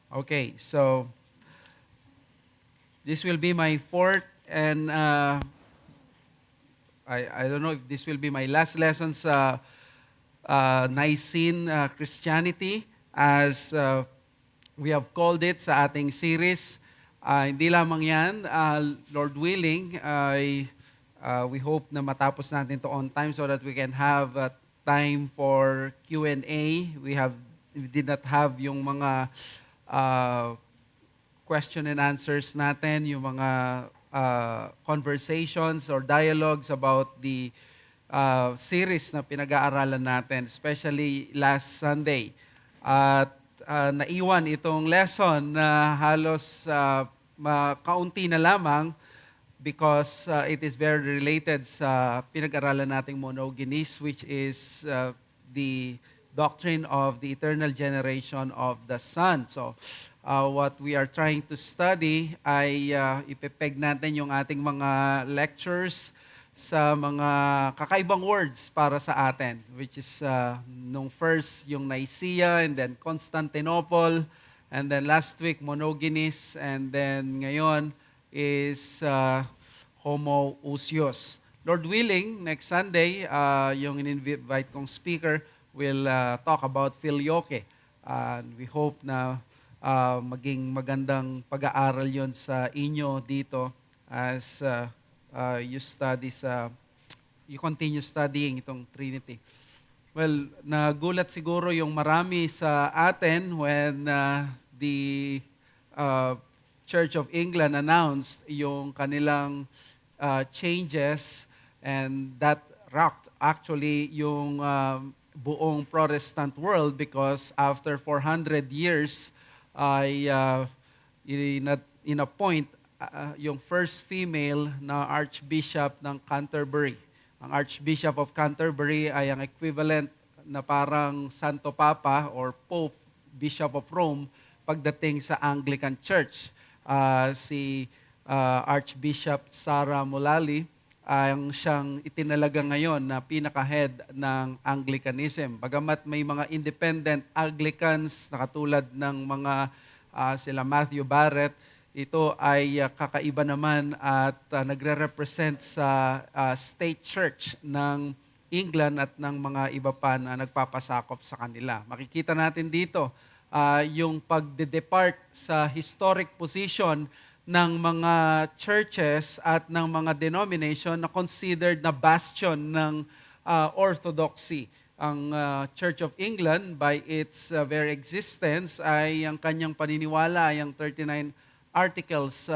Okay, so this will be my fourth and I don't know if this will be my last lesson sa Nicene Christianity as we have called it sa ating series. Hindi lamang yan, Lord willing, we hope na matapos natin to on time so that we can have time for Q&A. We did not have yung mga uh, question and answers natin, yung mga conversations or dialogues about the series na pinag-aaralan natin, especially last Sunday. At naiwan itong lesson na halos kaunti na lamang because it is very related sa pinag-aralan nating monogenes, which is the doctrine of the eternal generation of the Son. So, what we are trying to study ay ipepeg natin yung ating mga lectures sa mga kakaibang words para sa atin, which is nung first yung Nicaea and then Constantinople, and then last week monogenes, and then ngayon is homoousios. Lord willing, next Sunday, yung in-invite kong speaker will talk about filioque. And we hope na maging magandang pag-aaral yon sa inyo dito as you continue studying itong Trinity. Well, nagulat siguro yung marami sa atin when the Church of England announced yung kanilang changes, and that rocked actually yung buong Protestant world because after 400 years ay in-appoint yung first female na Archbishop ng Canterbury. Ang Archbishop of Canterbury ay ang equivalent na parang Santo Papa or Pope, Bishop of Rome pagdating sa Anglican Church. Si Archbishop Sarah Mullally ang siyang itinalaga ngayon na pinaka-head ng Anglicanism. Bagamat may mga independent Anglicans na katulad ng mga sila Matthew Barrett, ito ay kakaiba naman at nagre-represent sa state church ng England at ng mga iba pa na nagpapasakop sa kanila. Makikita natin dito yung pagde-depart sa historic position ng mga churches at ng mga denomination na considered na bastion ng orthodoxy. Ang Church of England, by its very existence, ay ang kanyang paniniwala ay ang 39 Articles,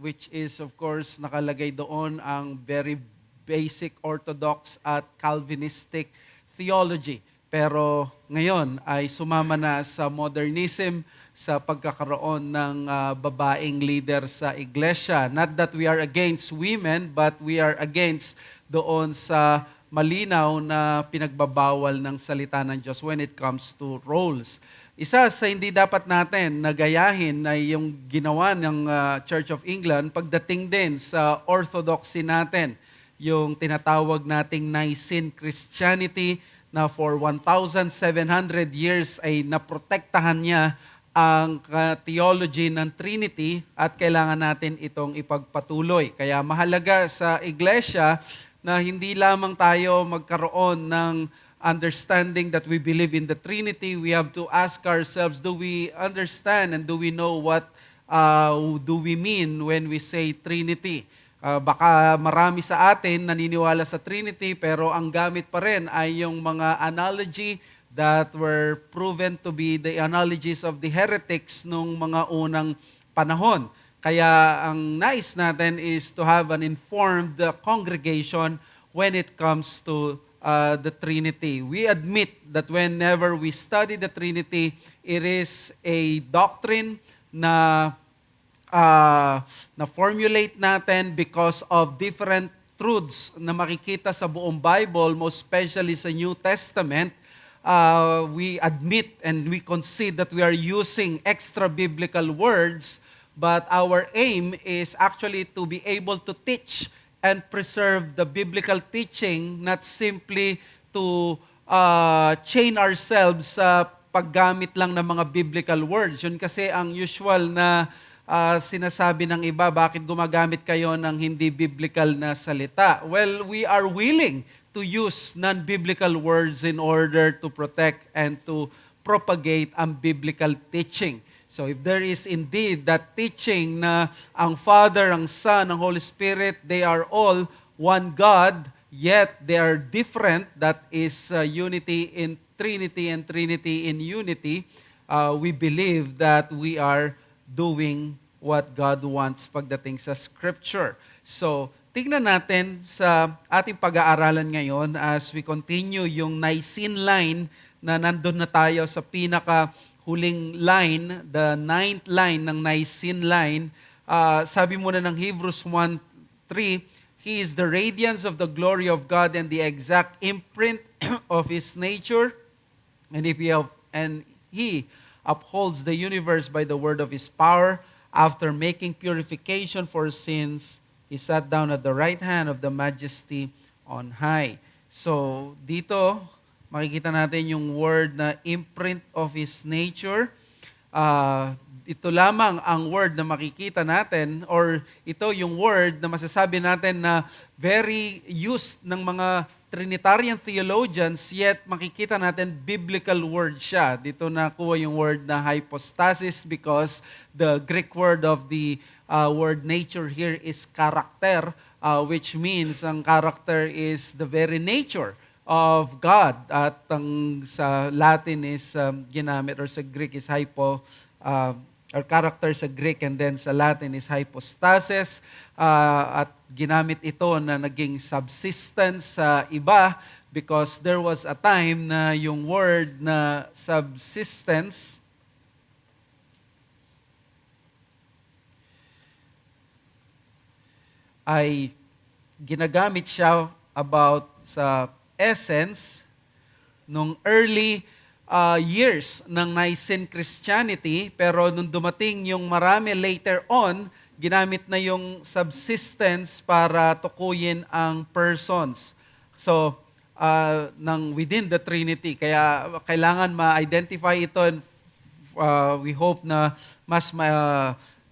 which is of course nakalagay doon ang very basic Orthodox at Calvinistic theology. Pero ngayon ay sumama na sa modernism, sa pagkakaroon ng babaeng leader sa iglesia. Not that we are against women, but we are against doon sa malinaw na pinagbabawal ng salita ng Diyos when it comes to roles. Isa sa hindi dapat natin nagayahin ay yung ginawa ng Church of England pagdating din sa orthodoxy natin, yung tinatawag nating Nicene Christianity na for 1,700 years ay naprotektahan niya ang theology ng Trinity at kailangan natin itong ipagpatuloy. Kaya mahalaga sa iglesia na hindi lamang tayo magkaroon ng understanding that we believe in the Trinity. We have to ask ourselves, do we understand and do we know what do we mean when we say Trinity? Baka marami sa atin naniniwala sa Trinity pero ang gamit pa rin ay yung mga analogy that were proven to be the analogies of the heretics nung mga unang panahon. Kaya ang nais natin is to have an informed congregation when it comes to the Trinity. We admit that whenever we study the Trinity, it is a doctrine na na-formulate natin because of different truths na makikita sa buong Bible, most especially sa New Testament. We admit and we concede that we are using extra biblical words, but our aim is actually to be able to teach and preserve the biblical teaching, not simply to chain ourselves sa paggamit lang ng mga biblical words. Yun kasi ang usual na sinasabi ng iba, bakit gumagamit kayo ng hindi biblical na salita? Well, we are willing to use non-biblical words in order to protect and to propagate ang biblical teaching. So if there is indeed that teaching na ang Father, ang Son, ang Holy Spirit, they are all one God, yet they are different, that is unity in Trinity and Trinity in unity, we believe that we are doing what God wants pagdating sa Scripture. So, tingnan natin sa ating pag-aaralan ngayon as we continue yung Nicene line na nandun na tayo sa huling line, the 9th line ng Nicene line. Sabi muna ng Hebrews 1:3, He is the radiance of the glory of God and the exact imprint of His nature, and He upholds the universe by the word of His power. After making purification for sins, He sat down at the right hand of the Majesty on high. So, dito, makikita natin yung word na imprint of His nature. Ito lamang ang word na makikita natin, or ito yung word na masasabi natin na very used ng mga Trinitarian theologians, yet makikita natin biblical word siya. Dito nakuha yung word na hypostasis because the Greek word of the word nature here is character, which means ang character is the very nature of God. At sa Latin is ginamit, or sa Greek is or character sa Greek, and then sa Latin is hypostasis, at ginamit ito na naging subsistence sa iba because there was a time na yung word na subsistence ay ginagamit siya about sa essence nung early years ng Nicene Christianity, pero nung dumating yung marami later on, ginamit na yung subsistence para tukuyin ang persons. So, within the Trinity. Kaya kailangan ma-identify ito, and we hope na mas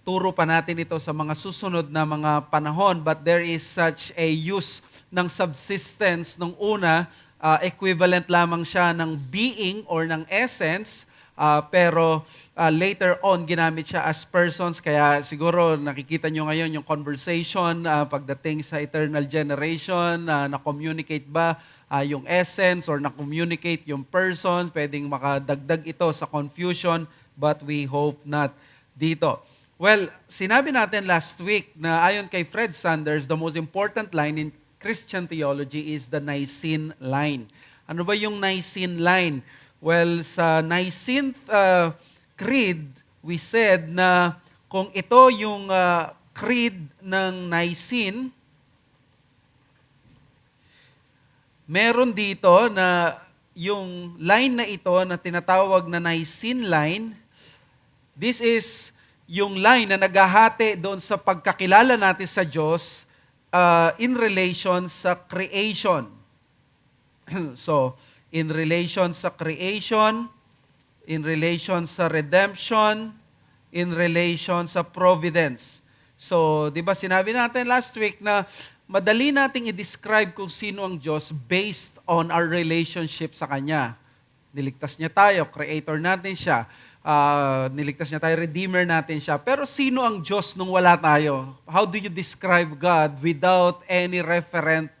turo pa natin ito sa mga susunod na mga panahon. But there is such a use ng subsistence nung una, equivalent lamang siya ng being or ng essence, pero later on ginamit siya as persons. Kaya siguro nakikita nyo ngayon yung conversation pagdating sa eternal generation, na-communicate ba yung essence or na-communicate yung person. Pwedeng makadagdag ito sa confusion, but we hope not dito. Well, sinabi natin last week na ayon kay Fred Sanders, the most important line in Christian theology is the Nicene line. Ano ba yung Nicene line? Well, sa Nicene Creed, we said na kung ito yung creed ng Nicene, meron dito na yung line na ito na tinatawag na Nicene line, this is yung line na naghahati doon sa pagkakilala natin sa Diyos in relation sa creation. So, in relation sa creation, in relation sa redemption, in relation sa providence. So, di ba sinabi natin last week na madali nating i-describe kung sino ang Diyos based on our relationship sa Kanya. Niligtas niya tayo, creator natin siya. Niligtas niya tayo, redeemer natin siya. Pero sino ang Diyos nung wala tayo? How do you describe God without any referent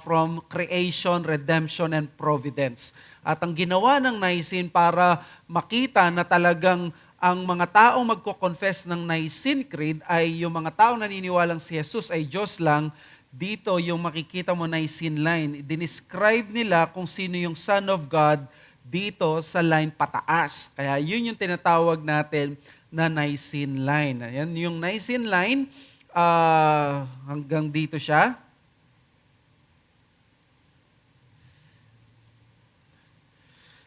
from creation, redemption, and providence? At ang ginawa ng Nicene para makita na talagang ang mga taong magko-confess ng Nicene Creed ay yung mga taong naniniwalang si Jesus ay Diyos lang. Dito yung makikita mo Nicene line, dinescribe nila kung sino yung Son of God dito sa line pataas. Kaya yun yung tinatawag natin na Nicene line. Ayan, yung Nicene line, hanggang dito siya.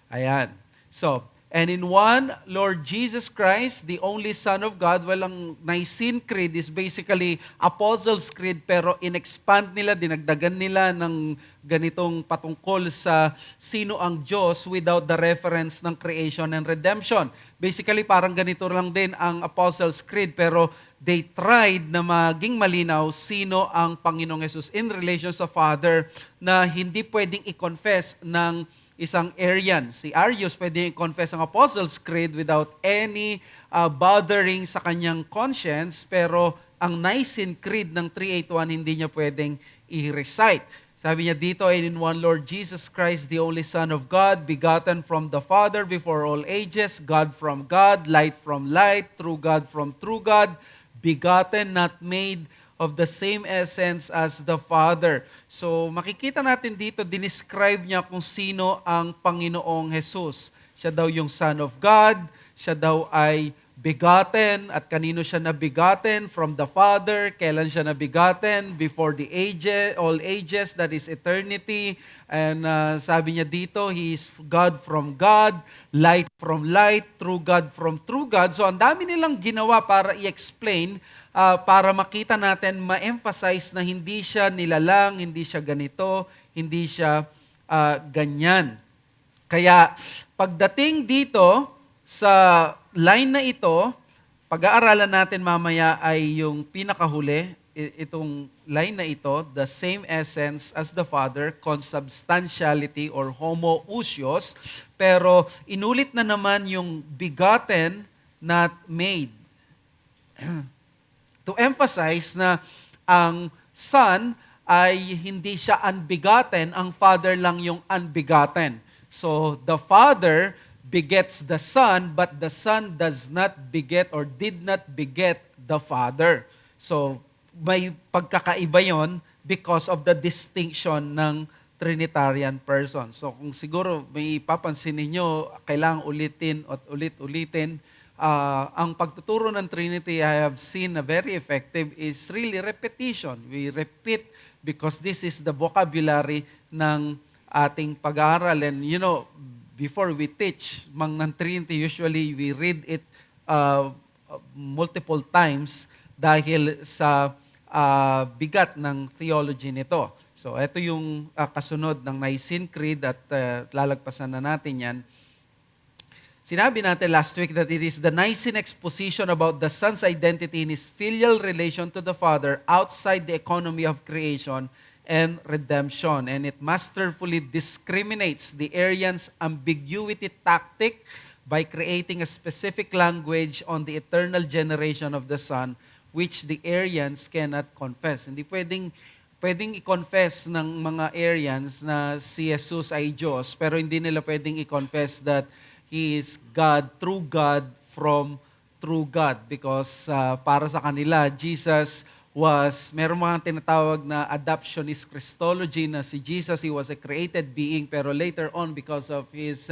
Ayan. So, And in one, Lord Jesus Christ, the only Son of God. Well, ang Nicene Creed is basically Apostles' Creed, pero in-expand nila, dinagdagan nila ng ganitong patungkol sa sino ang Diyos without the reference ng creation and redemption. Basically, parang ganito lang din ang Apostles' Creed, pero they tried na maging malinaw sino ang Panginoong Yesus in relation sa Father na hindi pwedeng i-confess ng isang Arian. Si Arius pwede i-confess ang Apostles' Creed without any bothering sa kanyang conscience, pero ang Nicene Creed ng 381 hindi niya pwedeng i-recite. Sabi niya dito, in one Lord Jesus Christ, the only Son of God, begotten from the Father before all ages, God from God, light from light, true God from true God, begotten, not made, of the same essence as the Father. So makikita natin dito, dinescribe niya kung sino ang Panginoong Jesus. Siya daw yung Son of God, siya daw ay begotten, at kanino siya nabigotten? From the Father. Kailan siya nabigotten? Before the ages, all ages, that is eternity. And sabi niya dito, He is God from God, light from light, true God from true God. So ang dami nilang ginawa para i-explain, para makita natin, ma-emphasize na hindi siya nilalang, hindi siya ganito, hindi siya ganyan. Kaya pagdating dito sa line na ito, pag-aaralan natin mamaya ay yung pinakahuli, itong line na ito, the same essence as the Father, consubstantiality or homoousios, pero inulit na naman yung begotten, not made. To emphasize na ang Son ay hindi siya unbegotten, ang Father lang yung unbegotten. So the Father begets the Son, but the Son does not beget or did not beget the Father. So may pagkakaiba yon because of the distinction ng Trinitarian person. So kung siguro may papansin ninyo, kailangang ulitin at ulit-ulitin, ang pagtuturo ng Trinity, I have seen na very effective is really repetition. We repeat because this is the vocabulary ng ating pag-aaral. And you know, before we teach ng Trinity, usually we read it multiple times dahil sa bigat ng theology nito. So ito yung kasunod ng Nicene Creed at lalagpasan na natin yan. Sinabi natin last week that it is the Nicene exposition about the Son's identity in His filial relation to the Father outside the economy of creation and redemption. And it masterfully discriminates the Arians' ambiguity tactic by creating a specific language on the eternal generation of the Son, which the Arians cannot confess. Hindi pwedeng i-confess ng mga Arians na si Jesus ay Diyos, pero hindi nila pwedeng i-confess that He is God, true God from true God. Because para sa kanila, Jesus meron mga tinatawag na adoptionist Christology na si Jesus, He was a created being, pero later on, because of His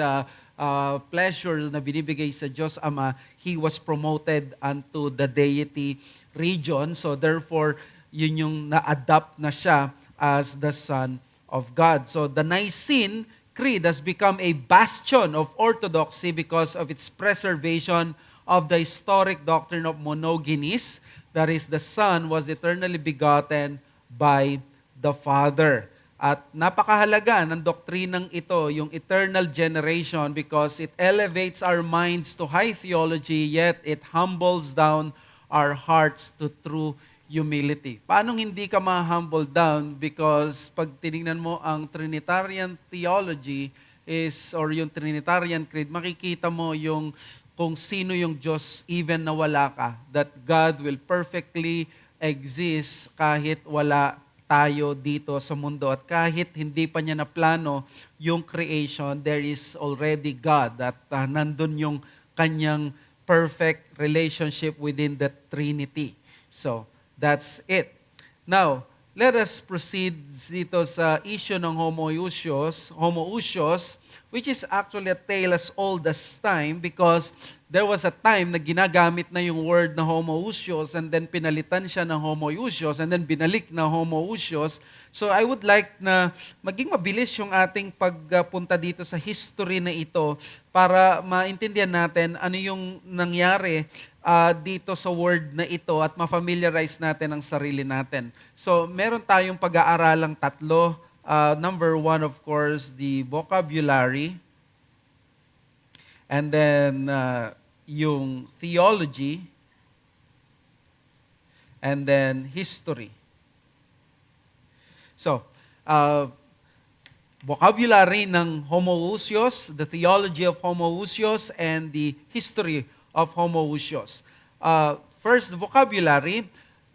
pleasure na binibigay sa Diyos Ama, He was promoted unto the deity region. So therefore, yun yung na-adopt na siya as the Son of God. So the Nicene Creed has become a bastion of orthodoxy because of its preservation of the historic doctrine of monogenes, that is, the Son was eternally begotten by the Father. At napakahalaga ng doktrinang ito, yung eternal generation, because it elevates our minds to high theology, yet it humbles down our hearts to true humility. Paano hindi ka ma-humble down? Because pag tinignan mo ang Trinitarian theology or yung Trinitarian creed, makikita mo yung kung sino yung Diyos even na wala ka. That God will perfectly exist kahit wala tayo dito sa mundo. At kahit hindi pa niya na plano yung creation, there is already God. At nandun yung kanyang perfect relationship within the Trinity. So, that's it. Now, let us proceed dito sa issue ng homoousios. which is actually a tale as old as time because there was a time na ginagamit na yung word na homoousios and then pinalitan siya ng homoousios and then binalik na homoousios. So I would like na maging mabilis yung ating pagpunta dito sa history na ito para maintindihan natin ano yung nangyari dito sa word na ito at ma-familiarize natin ang sarili natin. So meron tayong pag-aaralang tatlo. Number one, of course, the vocabulary. And then yung theology. And then history. So, vocabulary ng homoousios, the theology of homoousios, and the history of homoousios. First, the vocabulary.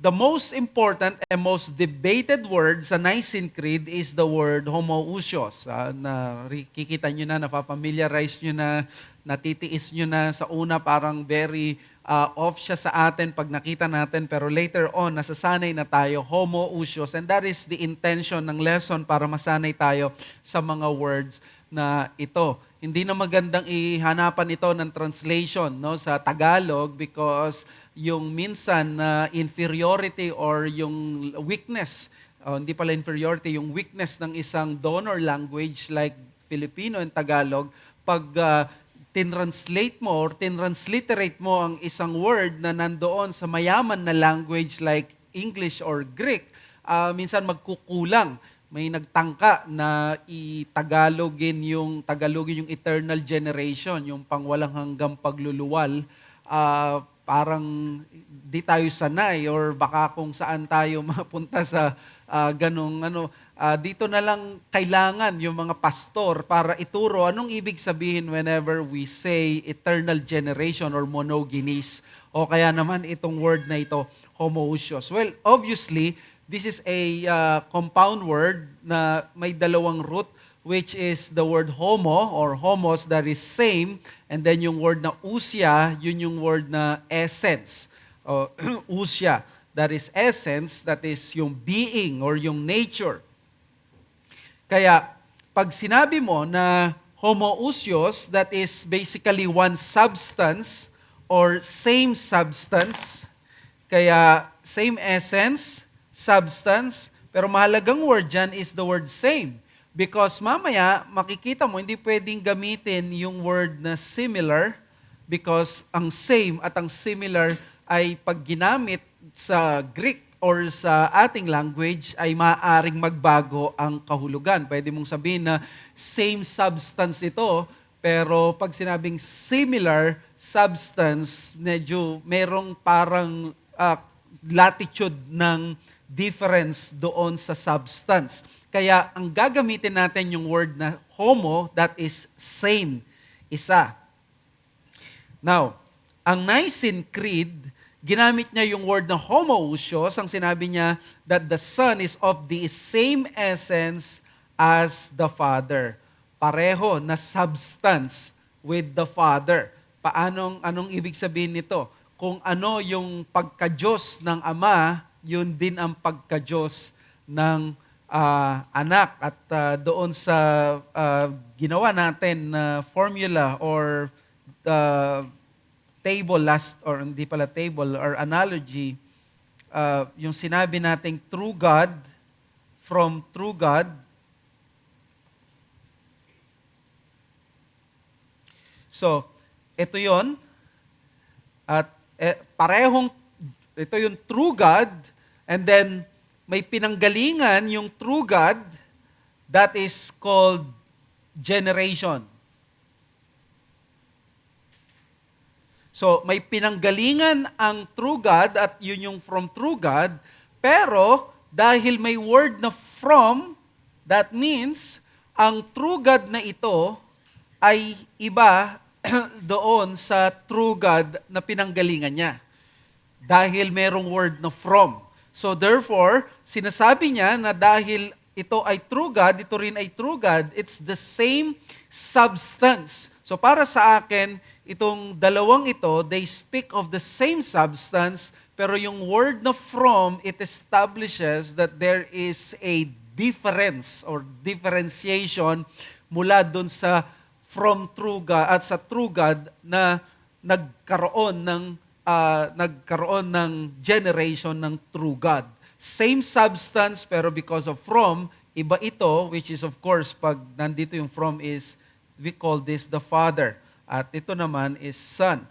The most important and most debated word sa Nicene Creed is the word homoousios. Kikita nyo na, napapamiliarize nyo na, natitiis nyo na. Sa una parang very off siya sa atin pag nakita natin, pero later on, nasasanay na tayo, homoousios. And that is the intention ng lesson para masanay tayo sa mga words na ito. Hindi na magandang ihanapan ito ng translation sa Tagalog because yung minsan na inferiority or yung weakness, hindi pala inferiority, yung weakness ng isang donor language like Filipino and Tagalog, pag tinranslate mo or tinransliterate mo ang isang word na nandoon sa mayaman na language like English or Greek, minsan magkukulang. May nagtangka na Tagalogin yung eternal generation, yung pangwalang hanggang pagluluwal. Parang di tayo sanay or baka kung saan tayo mapunta sa ganong dito na lang kailangan yung mga pastor para ituro anong ibig sabihin whenever we say eternal generation or monogenes o kaya naman itong word na ito, homoousios. Well, obviously, this is a compound word na may dalawang root, which is the word homo or homos, that is same, and then yung word na ousia, yun yung word na essence. Ousia, that is essence, that is yung being or yung nature. Kaya, pag sinabi mo na homoousios, that is basically one substance or same substance, kaya same essence, substance, pero mahalagang word dyan is the word same. Because mamaya, makikita mo, hindi pwedeng gamitin yung word na similar because ang same at ang similar ay pag ginamit sa Greek or sa ating language ay maaaring magbago ang kahulugan. Pwede mong sabihin na same substance ito, pero pag sinabing similar substance, medyo merong parang latitude ng difference doon sa substance. Kaya ang gagamitin natin yung word na homo, that is same, isa. Now, ang Nicene Creed, ginamit niya yung word na homoousios, ang sinabi niya that the Son is of the same essence as the Father. Pareho na substance with the Father. Anong ibig sabihin nito? Kung ano yung pagka-Diyos ng Ama, yun din ang pagka-Diyos ng anak. At doon sa ginawa natin na formula or table or hindi pala table or analogy, yung sinabi nating true God from true God. So, ito yon at ito yung true God, and then may pinanggalingan yung true God that is called generation. So, may pinanggalingan ang true God at yun yung from true God, pero dahil may word na from, that means ang true God na ito ay iba doon sa true God na pinanggalingan niya. Dahil merong word na from. So therefore, sinasabi niya na dahil ito ay true God, ito rin ay true God, it's the same substance. So para sa akin, itong dalawang ito, they speak of the same substance, pero yung word na from, it establishes that there is a difference or differentiation mula dun sa from true God at sa true God na nagkaroon ng generation ng true God. Same substance pero because of from, iba ito, which is of course, pag nandito yung from is, we call this the Father. At ito naman is Son.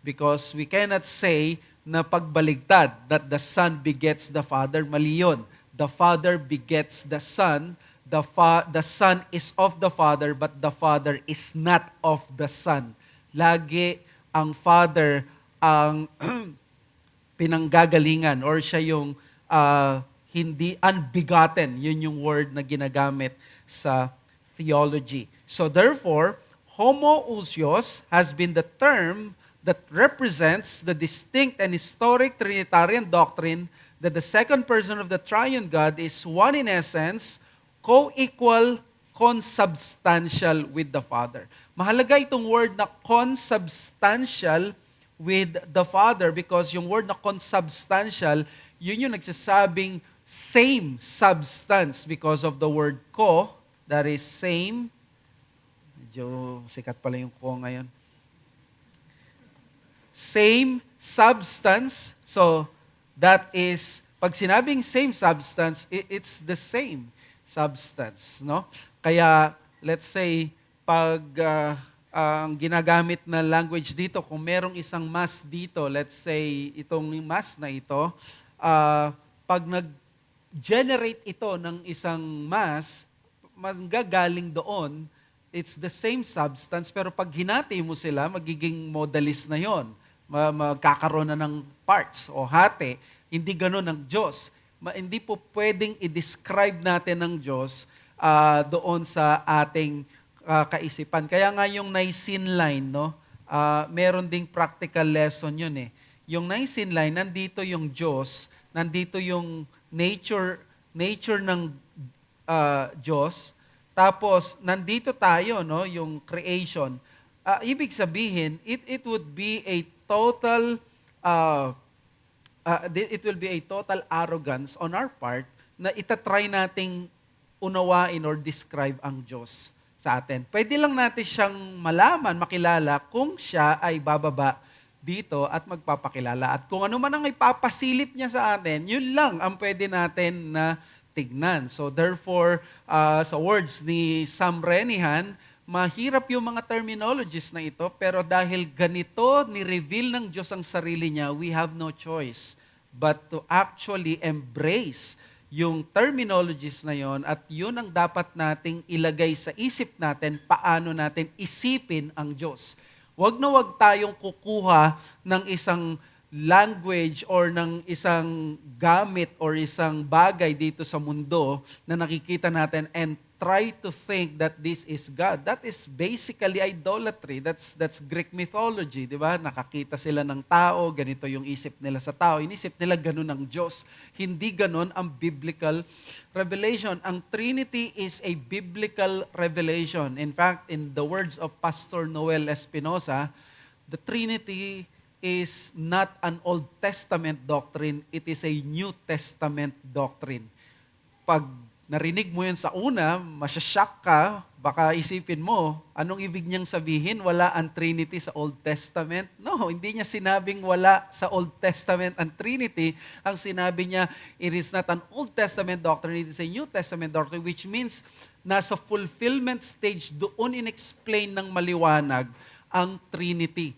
Because we cannot say na pagbaligtad, that the Son begets the Father, mali yun. The Father begets the Son, the Son is of the Father, but the Father is not of the Son. Lagi ang Father ang pinanggagalingan or siya yung hindi unbegotten. Yun yung word na ginagamit sa theology. So therefore, homoousios has been the term that represents the distinct and historic Trinitarian doctrine that the second person of the triune God is one in essence, co-equal, consubstantial with the Father. Mahalaga itong word na consubstantial with the Father because yung word na consubstantial, yun yung nagsasabing same substance because of the word ko, that is same. Medyo sikat pala yung ko ngayon. Same substance. So, that is, pag sinabing same substance, it's the same substance, no? Kaya, let's say, pag ang ginagamit na language dito, kung merong isang mass dito, let's say, itong mass na ito, pag nag-generate ito ng isang mass, manggagaling doon, it's the same substance, pero pag hinati mo sila, magiging modalist na yon. Magkakaroon na ng parts o hati. Hindi gano'n ang Diyos. Hindi po pwedeng i-describe natin ng Diyos doon sa ating kaisipan. Kaya nga yung Nicene line, no? Meron ding practical lesson yun eh. Yung Nicene line, nandito yung Diyos, nandito yung nature ng Diyos, tapos nandito tayo, no? Yung creation. Ibig sabihin, it would be a total it will be a total arrogance on our part na itatry nating unawain or describe ang Diyos sa atin. Pwede lang natin siyang malaman, makilala kung siya ay bababa dito at magpapakilala. At kung ano man ang ipapasilip niya sa atin, yun lang ang pwede natin na tignan. So therefore, sa words ni Sam Renihan, mahirap yung mga terminologies na ito, pero dahil ganito ni-reveal ng Diyos ang sarili niya, we have no choice but to actually embrace yung terminologies na yon at yun ang dapat nating ilagay sa isip natin, paano natin isipin ang Diyos. Huwag na huwag tayong kukuha ng isang language or ng isang gamit or isang bagay dito sa mundo na nakikita natin and try to think that this is God. That is basically idolatry. That's Greek mythology, di ba? Nakakita sila ng tao, ganito yung isip nila sa tao. Inisip nila ganun ang Diyos. Hindi ganun ang biblical revelation. Ang Trinity is a biblical revelation. In fact, in the words of Pastor Noel Espinosa, the Trinity is not an Old Testament doctrine, it is a New Testament doctrine. Pag narinig mo yun sa una, masyashock ka, baka isipin mo, anong ibig niyang sabihin? Wala ang Trinity sa Old Testament? No, hindi niya sinabing wala sa Old Testament ang Trinity. Ang sinabi niya, it is not an Old Testament doctrine, it is a New Testament doctrine, which means nasa fulfillment stage doon in-explain ng maliwanag ang Trinity.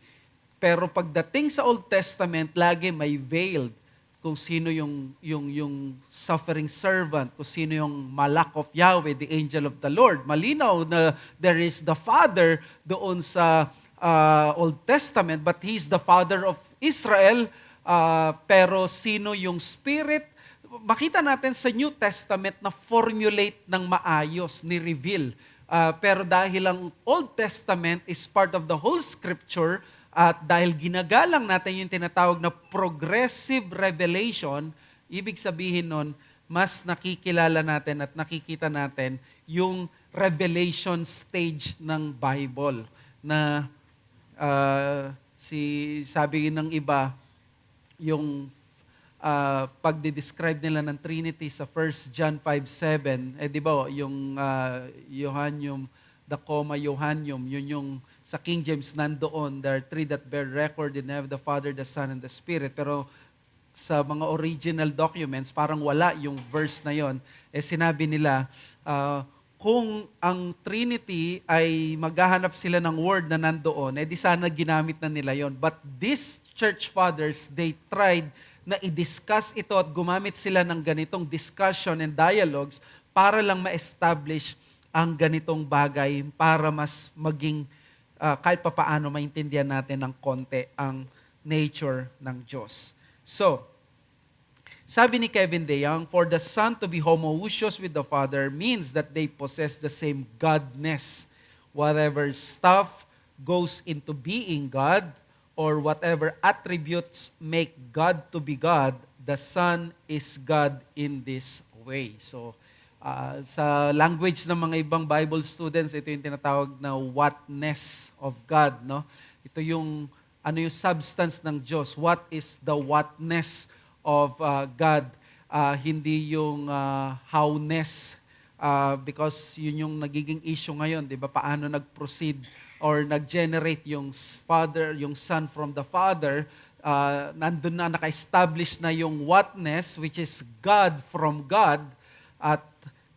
Pero pagdating sa Old Testament, lagi may veiled kung sino yung suffering servant, kung sino yung malak of Yahweh, the angel of the Lord. Malinaw na there is the Father doon sa Old Testament, but He's the Father of Israel. Pero sino yung Spirit? Makita natin sa New Testament na formulate ng maayos, ni-reveal. Pero dahil ang Old Testament is part of the whole Scripture, at dahil ginagalang natin yung tinatawag na progressive revelation, ibig sabihin nun, mas nakikilala natin at nakikita natin yung revelation stage ng Bible. Na sabi ng iba, yung pagde-describe nila ng Trinity sa 1 John 5:7, di ba, yung Johannium the Comma Johannium. Yun yung sa King James nandoon, there are three that bear record in heaven, the Father, the Son, and the Spirit. Pero sa mga original documents, parang wala yung verse na yon. Sinabi nila, kung ang Trinity ay maghahanap sila ng word na nandoon, di sana ginamit na nila yon. But these church fathers, they tried na i-discuss ito at gumamit sila ng ganitong discussion and dialogues para lang ma-establish ang ganitong bagay para mas maging kahit papaano maintindihan natin ng konti ang nature ng Diyos. So, sabi ni Kevin DeYoung, for the Son to be homoousios with the Father means that they possess the same Godness. Whatever stuff goes into being God, or whatever attributes make God to be God, the Son is God in this way. So, sa language ng mga ibang Bible students, ito yung tinatawag na whatness of God, no? Ito yung yung substance ng Diyos. What is the whatness of God? Hindi yung howness, because yun yung nagiging issue ngayon, 'di ba? Paano nag-proceed or nag-generate yung Father, yung Son from the Father? Nandun na naka-establish na yung whatness, which is God from God, at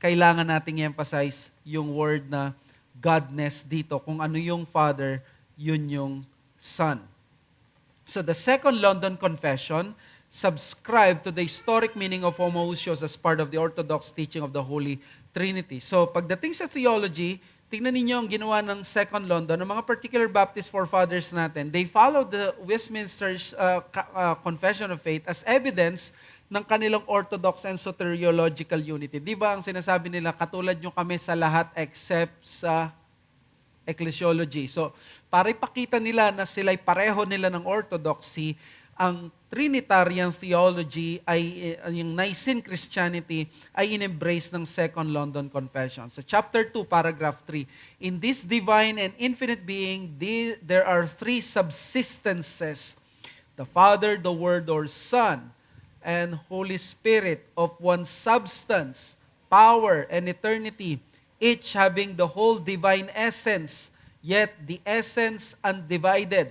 kailangan nating i-emphasize yung word na Godness dito. Kung ano yung Father, yun yung Son. So the Second London Confession subscribed to the historic meaning of homoousios as part of the Orthodox teaching of the Holy Trinity. So pagdating sa theology, tingnan ninyo ang ginawa ng Second London, ng mga particular Baptist forefathers natin. They followed the Westminster Confession of Faith as evidence ng kanilang orthodox and soteriological unity. Di ba ang sinasabi nila, katulad nyo kami sa lahat except sa ecclesiology. So, para ipakita nila na sila'y pareho nila ng orthodoxy, ang Trinitarian theology ay yung Nicene Christianity ay in-embrace ng Second London Confession. So chapter 2, paragraph 3, in this divine and infinite being, there are three subsistences, the Father, the Word or Son, and Holy Spirit of one substance, power, and eternity, each having the whole divine essence, yet the essence undivided.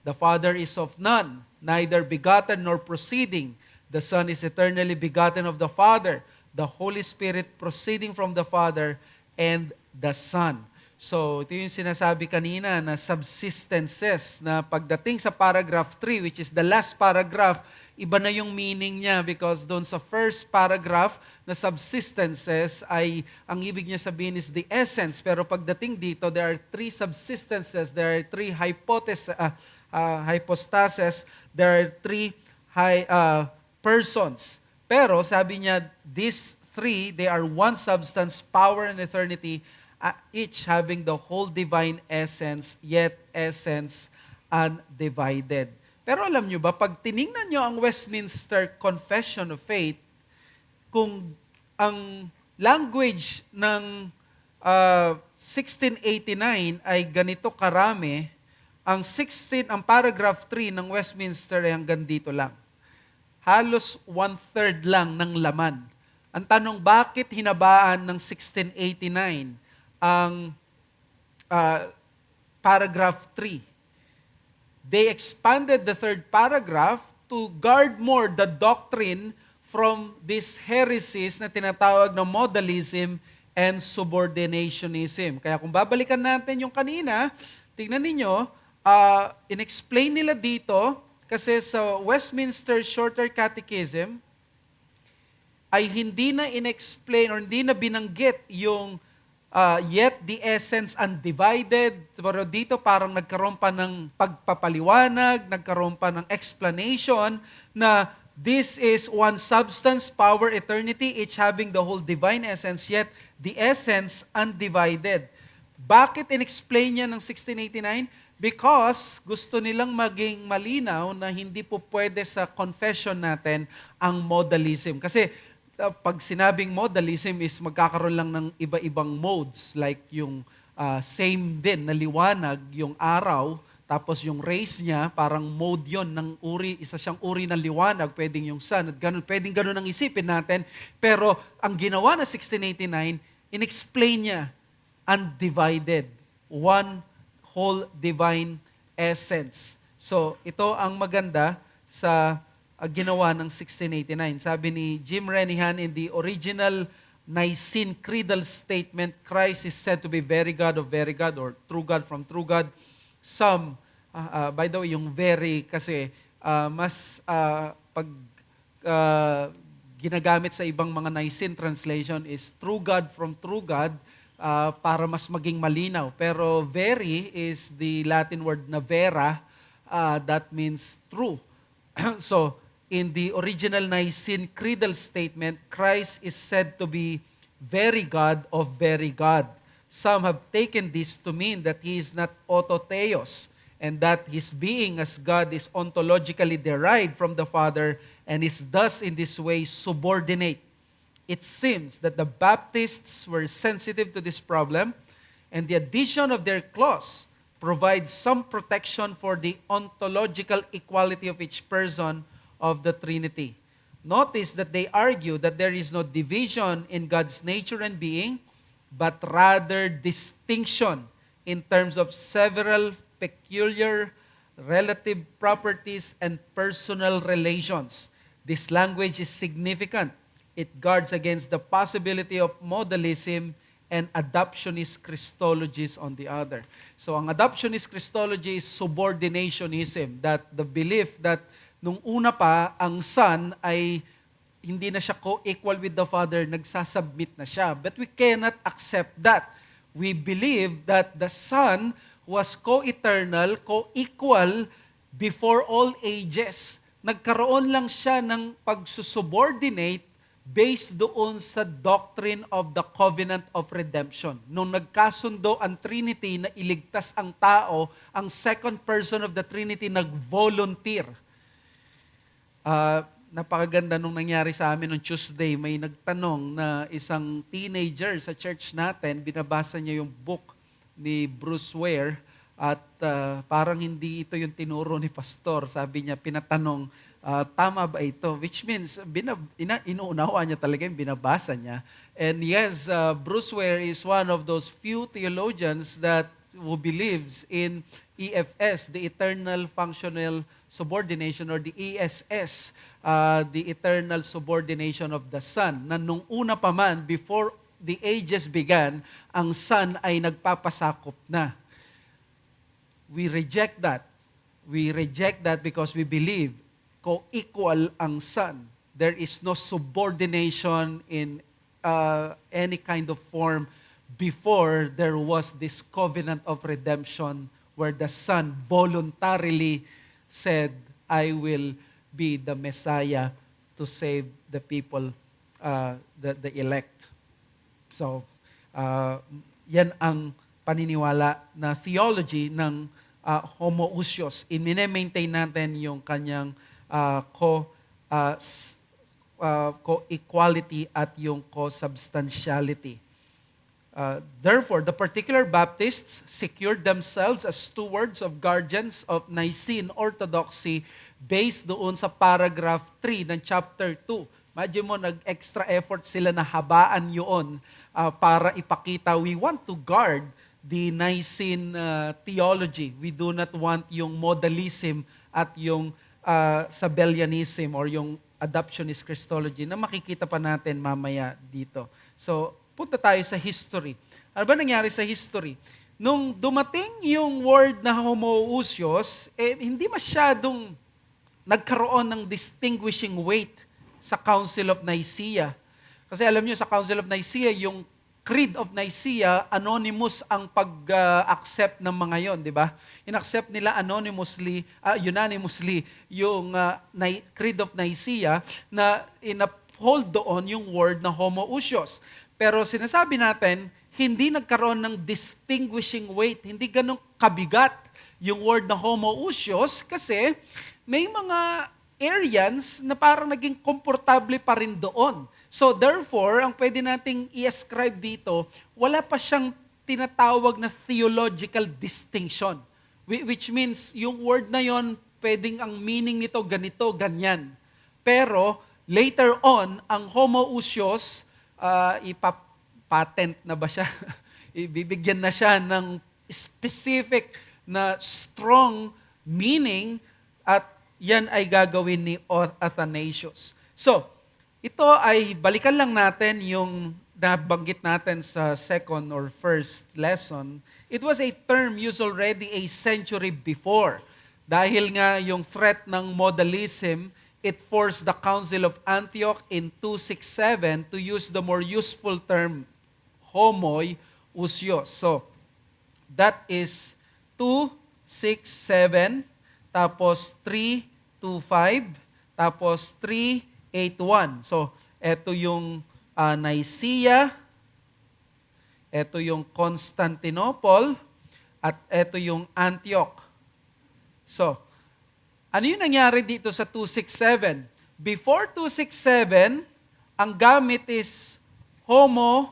The Father is of none, neither begotten nor proceeding. The Son is eternally begotten of the Father, the Holy Spirit proceeding from the Father, and the Son. So, ito yung sinasabi kanina na subsistences, na pagdating sa paragraph 3, which is the last paragraph, iba na yung meaning niya because doon sa first paragraph na subsistences ay ang ibig niya sabihin is the essence. Pero pagdating dito, there are three subsistences, there are three hypostases, there are three persons. Pero sabi niya, these three, they are one substance, power, and eternity, each having the whole divine essence, yet essence undivided. Pero alam nyo ba, pag tiningnan nyo ang Westminster Confession of Faith, kung ang language ng 1689 ay ganito karami, ang paragraph 3 ng Westminster ay hanggang dito lang. Halos 1/3 lang ng laman. Ang tanong, bakit hinabaan ng 1689 ang paragraph 3? They expanded the third paragraph to guard more the doctrine from these heresies na tinatawag na modalism and subordinationism. Kaya kung babalikan natin yung kanina, tingnan ninyo, in-explain nila dito, kasi sa Westminster Shorter Catechism, ay hindi na in-explain or hindi na binanggit yung yet the essence undivided. Pero dito parang nagkaroon pa ng pagpapaliwanag, nagkaroon pa ng explanation na this is one substance, power, eternity, each having the whole divine essence, yet the essence undivided. Bakit in-explain niya ng 1689? Because gusto nilang maging malinaw na hindi po pwede sa confession natin ang modalism. Kasi pag sinabing modalism is magkakaroon lang ng iba-ibang modes, like yung same din na liwanag, yung araw, tapos yung rays niya, parang mode yon ng uri, isa siyang uri ng liwanag, pwedeng yung sun, at ganun, pwedeng ganun ang isipin natin. Pero ang ginawa na 1689, in-explain niya undivided, one whole divine essence. So, ito ang maganda sa ginawa ng 1689. Sabi ni Jim Renihan, in the original Nicene Creedal Statement, Christ is said to be very God of very God or true God from true God. Some, by the way, yung very kasi mas pag ginagamit sa ibang mga Nicene translation is true God from true God para mas maging malinaw. Pero very is the Latin word na vera, that means true. So, in the original Nicene Creedal Statement, Christ is said to be very God of very God. Some have taken this to mean that He is not autotheos, and that His being as God is ontologically derived from the Father and is thus in this way subordinate. It seems that the Baptists were sensitive to this problem, and the addition of their clause provides some protection for the ontological equality of each person of the Trinity. Notice that they argue that there is no division in God's nature and being, but rather distinction in terms of several peculiar relative properties and personal relations. This language is significant. It guards against the possibility of modalism and adoptionist Christologies on the other. So ang adoptionist Christology is subordinationism, that the belief that nung una pa, ang Son ay hindi na siya co-equal with the Father, nagsasubmit na siya. But we cannot accept that. We believe that the Son was co-eternal, co-equal before all ages. Nagkaroon lang siya ng pagsusubordinate based doon sa doctrine of the covenant of redemption. Nung nagkasundo ang Trinity na iligtas ang tao, ang second person of the Trinity nag-volunteer. Napakaganda nung nangyari sa amin noong Tuesday, may nagtanong na isang teenager sa church natin, binabasa niya yung book ni Bruce Ware at parang hindi ito yung tinuro ni pastor. Sabi niya, pinatanong, tama ba ito? Which means, inuunawa niya talaga yung binabasa niya. And yes, Bruce Ware is one of those few theologians who believes in EFS, the Eternal Functional Subordination, or the ESS, the Eternal Subordination of the Son, na nung una pa man, before the ages began, ang Son ay nagpapasakop na. We reject that. We reject that because we believe co-equal ang Son. There is no subordination in any kind of form before there was this covenant of redemption where the Son voluntarily said, I will be the Messiah to save the people, the elect. So, yan ang paniniwala na theology ng homoousios. Maintain natin yung kanyang co-equality at yung co-substantiality. Therefore, the particular Baptists secured themselves as stewards of guardians of Nicene Orthodoxy based doon sa paragraph 3 ng chapter 2. Imagine mo, nag-extra effort sila na habaan yun para ipakita, we want to guard the Nicene theology. We do not want yung modalism at yung Sabellianism or yung adoptionist Christology na makikita pa natin mamaya dito. So, punta tayo sa history. Ano ba nangyari sa history? Nung dumating yung word na homoousios, hindi masyadong nagkaroon ng distinguishing weight sa Council of Nicaea. Kasi alam niyo, sa Council of Nicaea, yung Creed of Nicaea, anonymous ang pag-accept ng mga yon, di ba? In-accept nila unanimously yung Creed of Nicaea na in-uphold doon yung word na homoousios. Pero sinasabi natin, hindi nagkaroon ng distinguishing weight, hindi ganun kabigat yung word na homoousios kasi may mga Arians na parang naging komportable pa rin doon. So therefore, ang pwede nating i-ascribe dito, wala pa siyang tinatawag na theological distinction. Which means, yung word na yon, pwedeng ang meaning nito ganito, ganyan. Pero later on, ang homoousios, ipapatent na ba siya? Ibibigyan na siya ng specific na strong meaning at yan ay gagawin ni Athanasius. So, ito ay balikan lang natin yung nabanggit natin sa second or first lesson. It was a term used already a century before. Dahil nga yung threat ng modalism, it forced the Council of Antioch in 267 to use the more useful term homoiousios. So, that is 267, tapos 325, tapos 381. So, ito yung Nicaea, ito yung Constantinople, at ito yung Antioch. So, ano yung nangyari dito sa 267? Before 267, ang gamit is homoousios.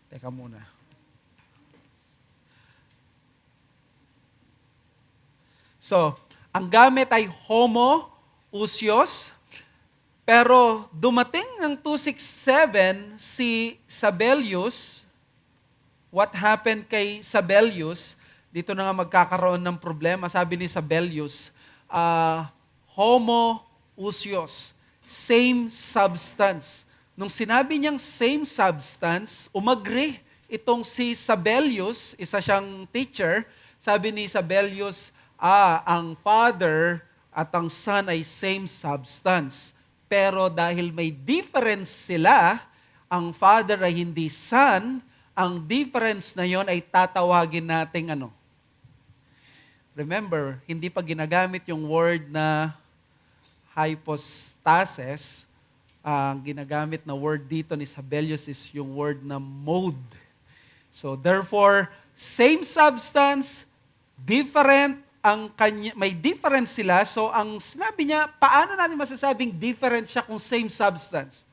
Teka muna. So, ang gamit ay homoousios, pero dumating ng 267 si Sabellius. What happened kay Sabellius? Dito na nga magkakaroon ng problema. Sabi ni Sabellius, homoousios, same substance. Nung sinabi niyang same substance, umagri itong si Sabellius, isa siyang teacher. Sabi ni Sabellius, ang Father at ang Son ay same substance. Pero dahil may difference sila, ang Father ay hindi Son, ang difference na yon ay tatawagin nating ano? Remember, hindi pa ginagamit yung word na hypostasis. Ang ginagamit na word dito ni Sabellius is yung word na mode. So therefore, same substance, different, may difference sila. So ang sinabi niya, paano natin masasabing different siya kung same substance?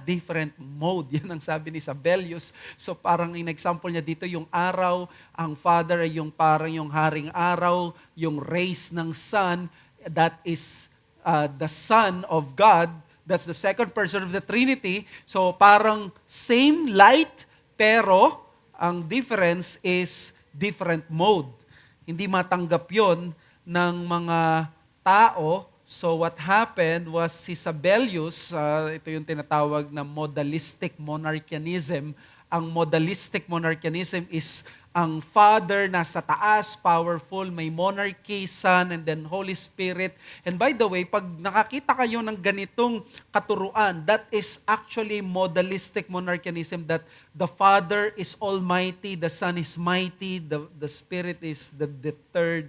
Different mode. Yan ang sabi ni Sabellius. So parang in example niya dito, yung araw, ang Father ay yung parang yung haring araw, yung rays ng sun, that is the Son of God. That's the second person of the Trinity. So parang same light, pero ang difference is different mode. Hindi matanggap yon ng mga tao. So what happened was si Sabellius, ito yung tinatawag na modalistic monarchianism. Ang modalistic monarchianism is ang Father nasa taas, powerful, may monarchy, Son, and then Holy Spirit. And by the way, pag nakakita kayo ng ganitong katuruan, that is actually modalistic monarchianism, that the Father is almighty, the Son is mighty, the Spirit is the third.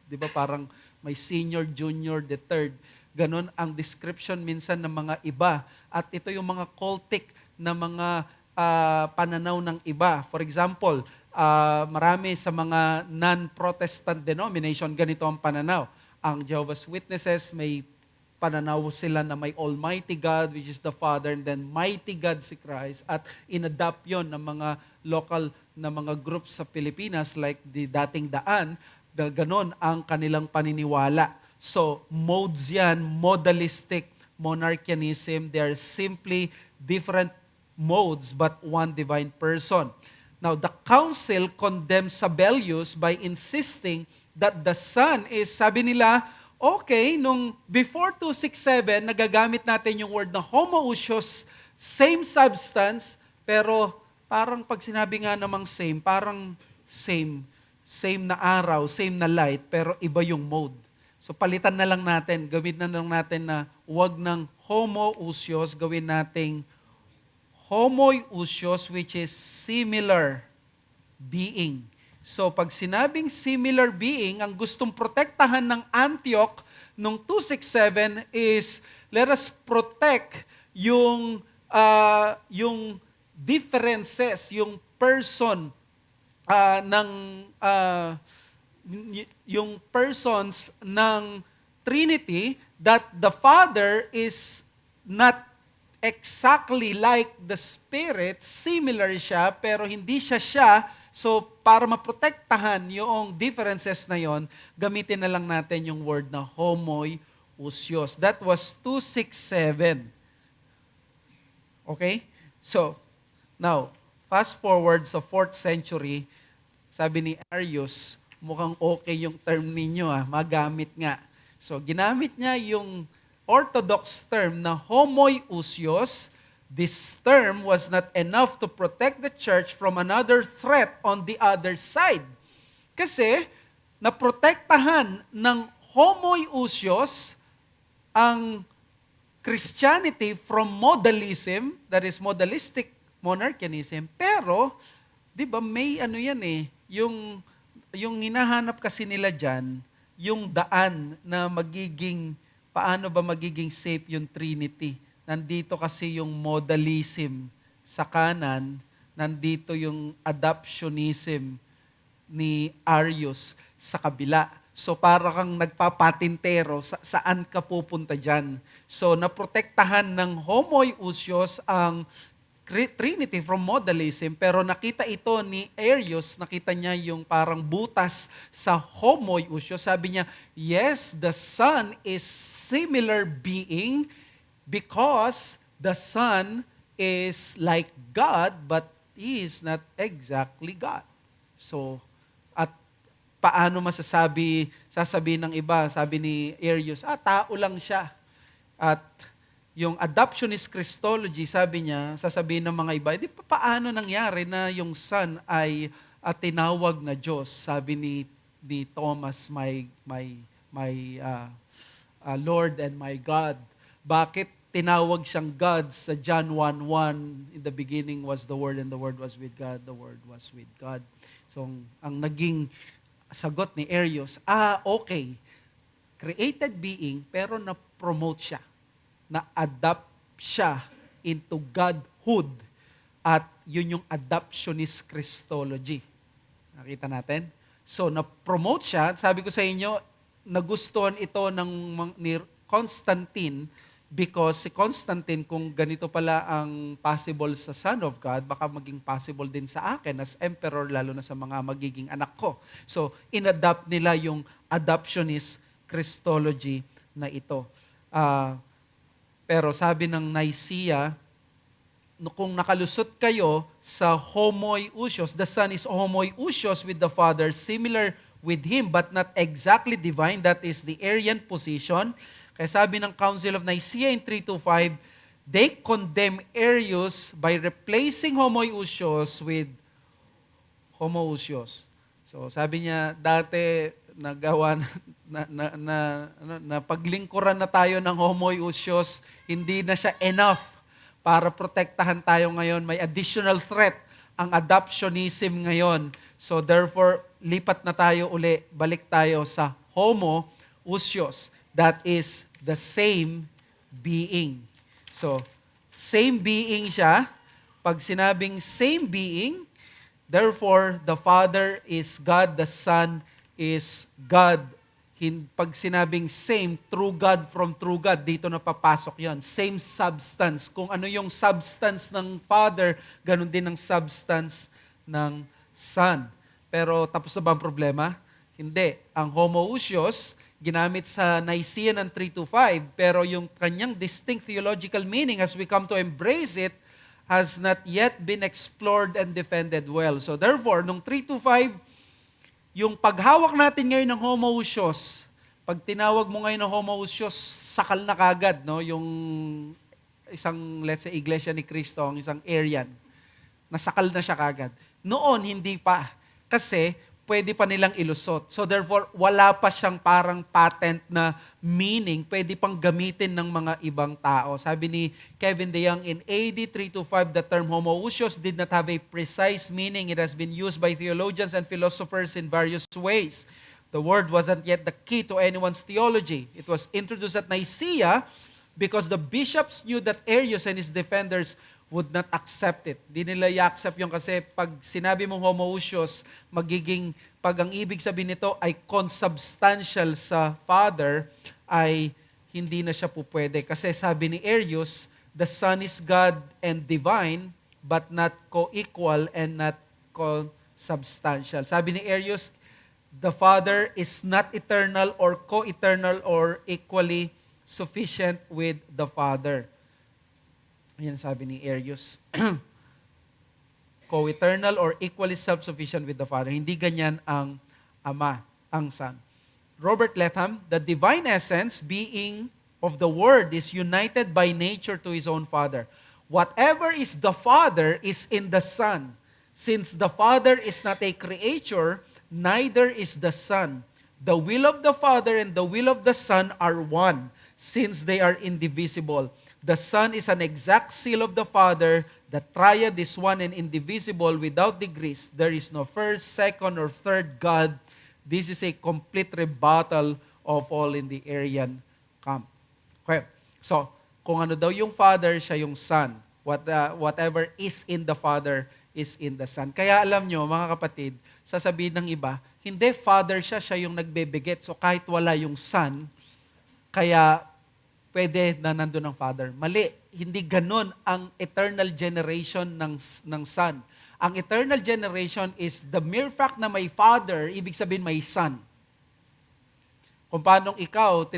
Di ba parang may senior, junior, the third. Ganon ang description minsan ng mga iba. At ito yung mga cultic na mga pananaw ng iba. For example, marami sa mga non-Protestant denomination, ganito ang pananaw. Ang Jehovah's Witnesses, may pananaw sila na may Almighty God, which is the Father, and then Mighty God si Christ. At inadapt yon ng mga local na mga groups sa Pilipinas, like the dating Daan, ganon ang kanilang paniniwala. So, modes yan, modalistic monarchianism, they are simply different modes but one divine person. Now, the council condemns Sabellius by insisting that the Son is, sabi nila, okay, nung before 267, nagagamit natin yung word na homoousios, same substance, pero parang pag sinabi nga namang same, parang same na araw, same na light, pero iba yung mode. So palitan na lang natin, gawin na lang natin na wag ng homoousios, gawin nating homoiousios, which is similar being. So pag sinabing similar being, ang gustong protektahan ng Antioch nung 267 is, let us protect yung differences, yung person, yung persons ng Trinity, that the Father is not exactly like the Spirit, similar siya, pero hindi siya. So, para maprotektahan yung differences na yon, gamitin na lang natin yung word na homoiousios. That was 267. Okay? So, now, fast forward sa 4th century, sabi ni Arius, mukhang okay yung term ninyo magamit nga. So, ginamit niya yung orthodox term na homoiousios. This term was not enough to protect the church from another threat on the other side. Kasi, naprotektahan ng homoiousios ang Christianity from modalism, that is modalistic monarchianism, pero, di ba, may yung hinahanap kasi nila dyan, yung daan na paano ba magiging safe yung Trinity. Nandito kasi yung modalism sa kanan, nandito yung adoptionism ni Arius sa kabila. So para kang nagpapatintero, saan ka pupunta dyan? So naprotektahan ng homoiousios ang Trinity from modalism, pero nakita ito ni Arius, nakita niya yung parang butas sa homoiousios. Sabi niya, yes, the Son is similar being because the Son is like God, but He is not exactly God. So, at paano sasabihin ng iba, sabi ni Arius, tao lang siya. At yung adoptionist Christology, sabi niya, sasabihin ng mga iba, paano nangyari na yung Son ay tinawag na Diyos? Sabi ni Thomas, my Lord and my God. Bakit tinawag siyang God sa John 1:1? In the beginning was the Word, and the Word was with God, the Word was with God. So, ang naging sagot ni Arius, okay, created being, pero na-promote siya, na-adapt siya into Godhood, at yun yung adoptionist Christology. Nakita natin? So, na-promote siya. Sabi ko sa inyo, nagustuhan ito ni Constantine, because si Constantine, kung ganito pala ang possible sa Son of God, baka maging possible din sa akin as emperor, lalo na sa mga magiging anak ko. So, in-adapt nila yung adoptionist Christology na ito. Pero sabi ng Nicaea, kung nakalusot kayo sa homoiousios, the Son is homoiousios with the Father, similar with Him, but not exactly divine. That is the Arian position. Kaya sabi ng Council of Nicaea in 325, they condemn Arius by replacing homoiousios with homoousios. So sabi niya, dati nagawa na paglingkuran na tayo ng homoiousios, hindi na siya enough para protektahan tayo ngayon. May additional threat ang adoptionism ngayon. So therefore, lipat na tayo uli, balik tayo sa homoousios. That is the same being. So, same being siya. Pag sinabing same being, therefore, the Father is God, the Son is God. Pag sinabing same, true God from true God, dito na papasok yon. Same substance. Kung ano yung substance ng Father, ganun din ang substance ng Son. Pero tapos na ba ang problema? Hindi. Ang homoousios, ginamit sa Nicaea ng 325, pero yung kanyang distinct theological meaning as we come to embrace it, has not yet been explored and defended well. So therefore, nung 325, yung paghawak natin ngayon ng homoousios, pag tinawag mo ngayon ng homoousios, sakal na kagad, no? Yung isang, let's say, Iglesia ni Cristo, ang isang Arian, nasakal na siya kagad. Noon, hindi pa. Kasi, pwede pa nilang ilusot. So therefore, wala pa siyang parang patent na meaning, pwede pang gamitin ng mga ibang tao. Sabi ni Kevin DeYoung, in AD 325, the term homoousios did not have a precise meaning. It has been used by theologians and philosophers in various ways. The word wasn't yet the key to anyone's theology. It was introduced at Nicaea because the bishops knew that Arius and his defenders would not accept it. Di nila i-accept yung kasi pag sinabi mong homoousios, pag ang ibig sabihin nito ay consubstantial sa Father, ay hindi na siya pupwede. Kasi sabi ni Arius, the Son is God and divine, but not co-equal and not consubstantial. Sabi ni Arius, the Father is not eternal or co-eternal or equally sufficient with the Father. Ayan sabi ni Arius. Co-eternal or equally self-sufficient with the Father. Hindi ganyan ang Ama, ang Son. Robert Letham, the divine essence, being of the Word, is united by nature to His own Father. Whatever is the Father is in the Son. Since the Father is not a creature, neither is the Son. The will of the Father and the will of the Son are one, since they are indivisible. The Son is an exact seal of the Father. The triad is one and indivisible without degrees. There is no first, second, or third God. This is a complete rebuttal of all in the Arian camp. Okay. So, kung ano daw yung Father, siya yung Son. Whatever is in the Father is in the Son. Kaya alam nyo, mga kapatid, sasabihin ng iba, hindi, Father siya yung nagbebigit. So, kahit wala yung Son, kaya pwede na nandun ang Father. Mali. Hindi ganun ang eternal generation ng Son. Ang eternal generation is the mere fact na may Father, ibig sabihin may Son. Kung paano ikaw,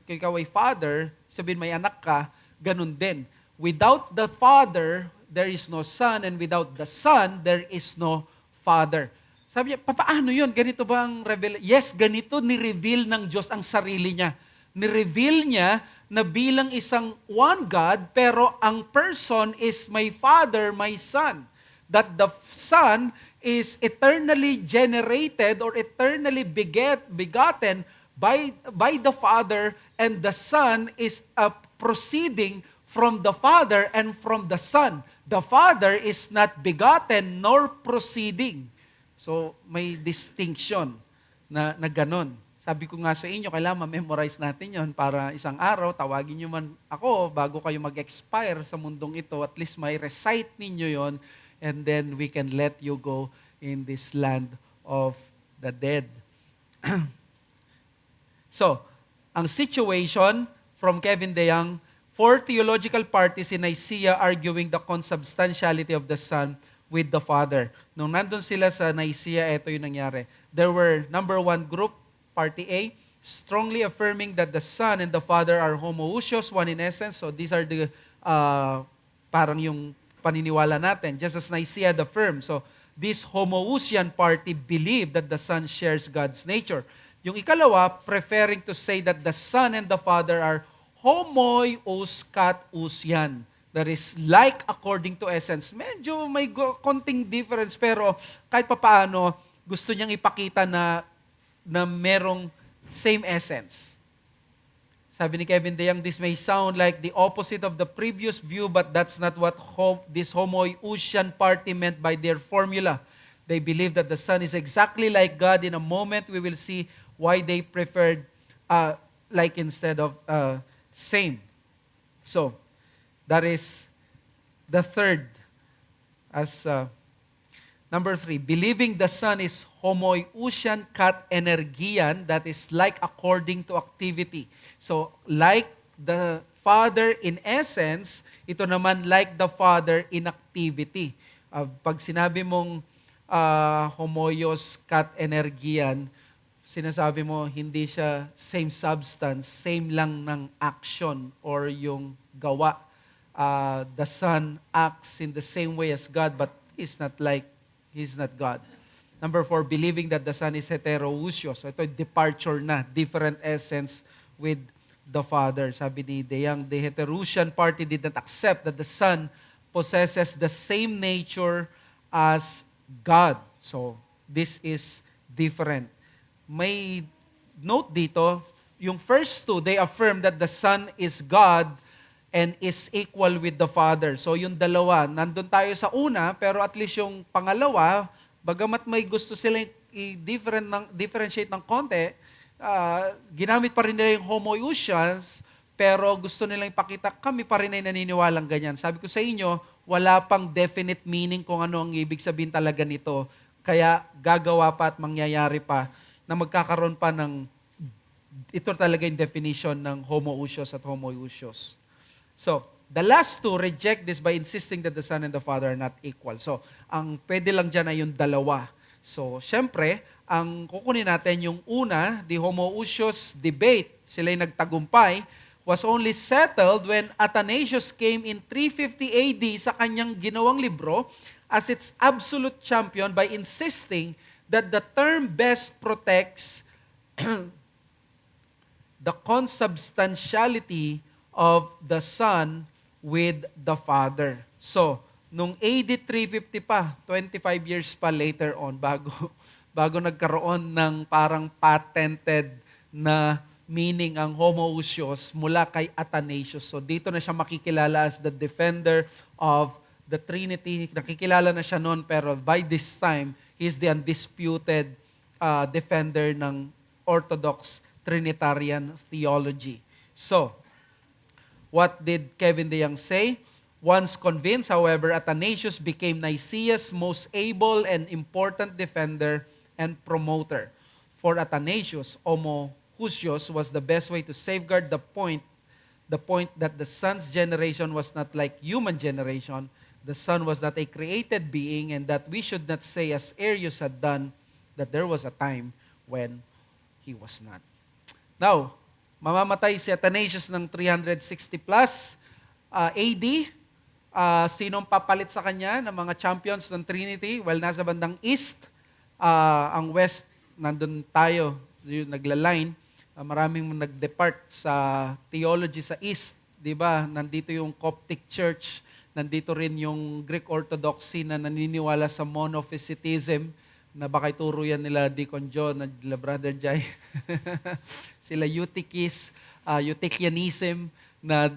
ikaw ay Father, sabihin may anak ka, ganun din. Without the Father, there is no Son, and without the Son, there is no Father. Sabi niya, paano yun? Ganito ba ang reveal? Yes, ganito ni-reveal ng Diyos ang sarili niya. Ni-reveal niya na bilang isang one God, pero ang person is my Father, my Son. That the Son is eternally generated or eternally begotten by the Father, and the Son is proceeding from the Father and from the Son. The Father is not begotten nor proceeding. So may distinction na ganon. Sabi ko nga sa inyo, kailangan ma-memorize natin yon para isang araw, tawagin nyo man ako bago kayo mag-expire sa mundong ito, at least may recite ninyo yon, and then we can let you go in this land of the dead. So, ang situation from Kevin DeYoung, 4 theological parties in Nicaea arguing the consubstantiality of the Son with the Father. Nung nandun sila sa Nicaea, ito yung nangyari. There were, number 1 group, Party A, strongly affirming that the Son and the Father are homoousios, one in essence. So these are the, parang yung paniniwala natin, just as Nicaea affirmed. So this homoousian party believed that the Son shares God's nature. Yung ikalawa, preferring to say that the Son and the Father are homoios kat ousian. That is like according to essence. Medyo may konting difference, pero kahit papaano, gusto niyang ipakita na merong same essence. Sabi ni Kevin DeYoung, this may sound like the opposite of the previous view, but that's not what this homoousian party meant by their formula. They believe that the Son is exactly like God. In a moment, we will see why they preferred like instead of same. So, that is the third. As number 3, believing the Son is homoiousian kat energian, that is like according to activity. So, like the Father in essence, ito naman like the Father in activity. Pag sinabi mong homoios kat energian, sinasabi mo hindi siya same substance, same lang ng action or yung gawa. The Son acts in the same way as God, but He's not God. Number 4, believing that the Son is heterousios. So ito departure na, different essence with the Father. Sabi ni DeYoung, the heterousian party did not accept that the Son possesses the same nature as God. So this is different. May note dito, yung first two, they affirm that the Son is God and is equal with the Father. So yung dalawa, nandun tayo sa una, pero at least yung pangalawa, bagamat may gusto silang i-differentiate ng konti, ginamit pa rin nila yung homoousians, pero gusto nilang ipakita, kami pa rin ay naniniwalang ganyan. Sabi ko sa inyo, wala pang definite meaning kung ano ang ibig sabihin talaga nito. Kaya gagawa pa at mangyayari pa na magkakaroon pa ng, ito talaga yung definition ng homoousios at homoousios. So, the last two reject this by insisting that the Son and the Father are not equal. So, ang pwede lang dyan ay yung dalawa. So, syempre, ang kukunin natin yung una, the homoousios debate, sila'y nagtagumpay. was only settled when Athanasius came in 350 AD sa kanyang ginawang libro as its absolute champion by insisting that the term best protects the consubstantiality of the Son with the Father. So, nung AD 350 pa, 25 years pa later on, bago nagkaroon ng parang patented na meaning ang homoousios mula kay Athanasius. So dito na siya makikilala as the defender of the Trinity. Nakikilala na siya noon, pero by this time, he is the undisputed defender ng Orthodox Trinitarian theology. So, what did Kevin DeYoung say? Once convinced, however, Athanasius became Nicaea's most able and important defender and promoter. For Athanasius, homoousios was the best way to safeguard the point that the Son's generation was not like human generation. The Son was not a created being, and that we should not say, as Arius had done, that there was a time when he was not. Now, mamamatay si Athanasius ng 360 plus AD. Sinong papalit sa kanya ng mga champions ng Trinity? Well, nasa bandang east. Ang west, nandun tayo, yung naglaline. Maraming nag-depart sa theology sa east. Diba? Nandito yung Coptic Church. Nandito rin yung Greek Orthodoxy na naniniwala sa monophysitism, na baka ituro yan nila Deacon John, nila Brother Jai. Sila Eutychianism, na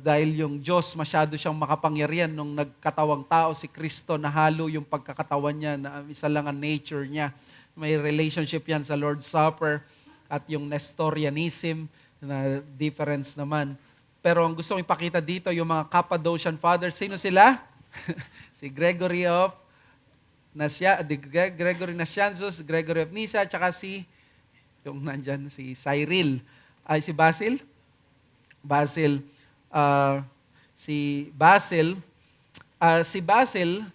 dahil yung Diyos masyado siyang makapangyarihan nung nagkatawang tao si Kristo, nahalo yung pagkakatawan niya, na isa lang ang nature niya. May relationship yan sa Lord's Supper, at yung Nestorianism na difference naman. Pero ang gusto kong ipakita dito, yung mga Cappadocian Fathers, sino sila? Si Gregory Nazianzus, Gregory of Nyssa, tsaka yung nandyan, si Cyril. Si Basil? Si Basil,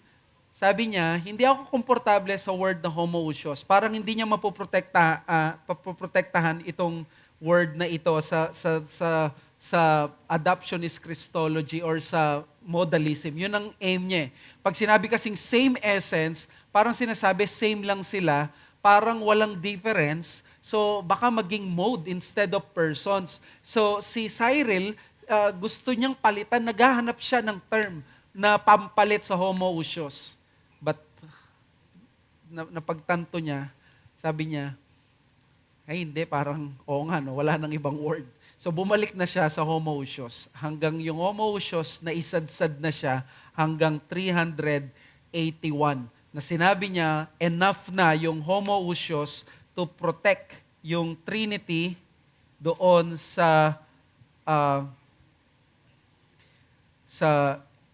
sabi niya, hindi ako komportable sa word na homoousios. Parang hindi niya mapoprotektahan itong word na ito sa adoptionist Christology or sa modalism. Yun ang aim niya. Pag sinabi kasing same essence, parang sinasabi same lang sila, parang walang difference. So baka maging mode instead of persons. So si Cyril, gusto niyang palitan, naghahanap siya ng term na pampalit sa homoousios. But napagtanto niya, sabi niya, ay hindi, parang nga, no, wala nang ibang word. So bumalik na siya sa homoousios. Hanggang yung homoousios na isadsad na siya hanggang 381. Na sinabi niya, enough na yung homoousios to protect yung Trinity doon sa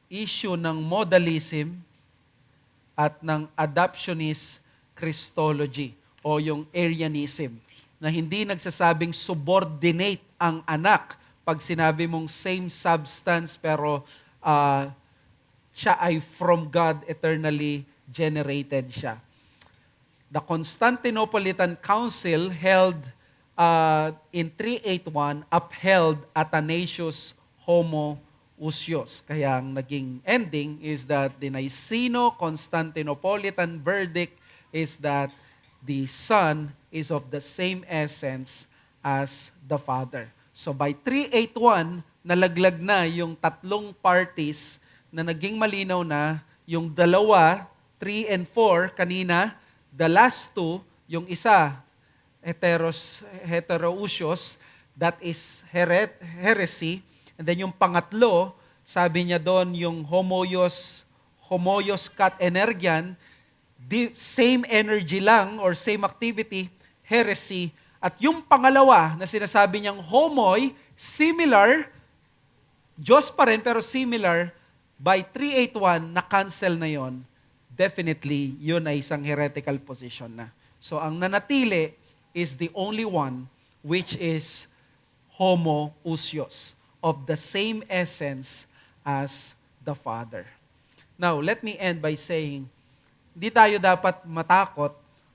issue ng modalism at ng adoptionist Christology o yung Arianism, na hindi nagsasabing subordinate ang anak pag sinabi mong same substance pero siya ay from God, eternally generated siya. The Constantinopolitan Council held in 381 upheld Athanasius homoousios. Kaya ang naging ending is that the Niceno-Constantinopolitan verdict is that the Son is of the same essence as the Father. So by 381, nalaglag na yung tatlong parties na naging malinaw na, yung dalawa, 3 and 4 kanina, the last two, yung isa, heterousios, that is heresy. And then yung pangatlo, sabi niya doon, yung homoios kat energian, same energy lang or same activity, heresy. At yung pangalawa na sinasabi niyang homoi, similar, Diyos pa rin pero similar, by 381, na-cancel na yon. Definitely, yun ay isang heretical position na. So ang nanatili is the only one which is homoousios, of the same essence as the Father. Now, let me end by saying, di tayo dapat matakot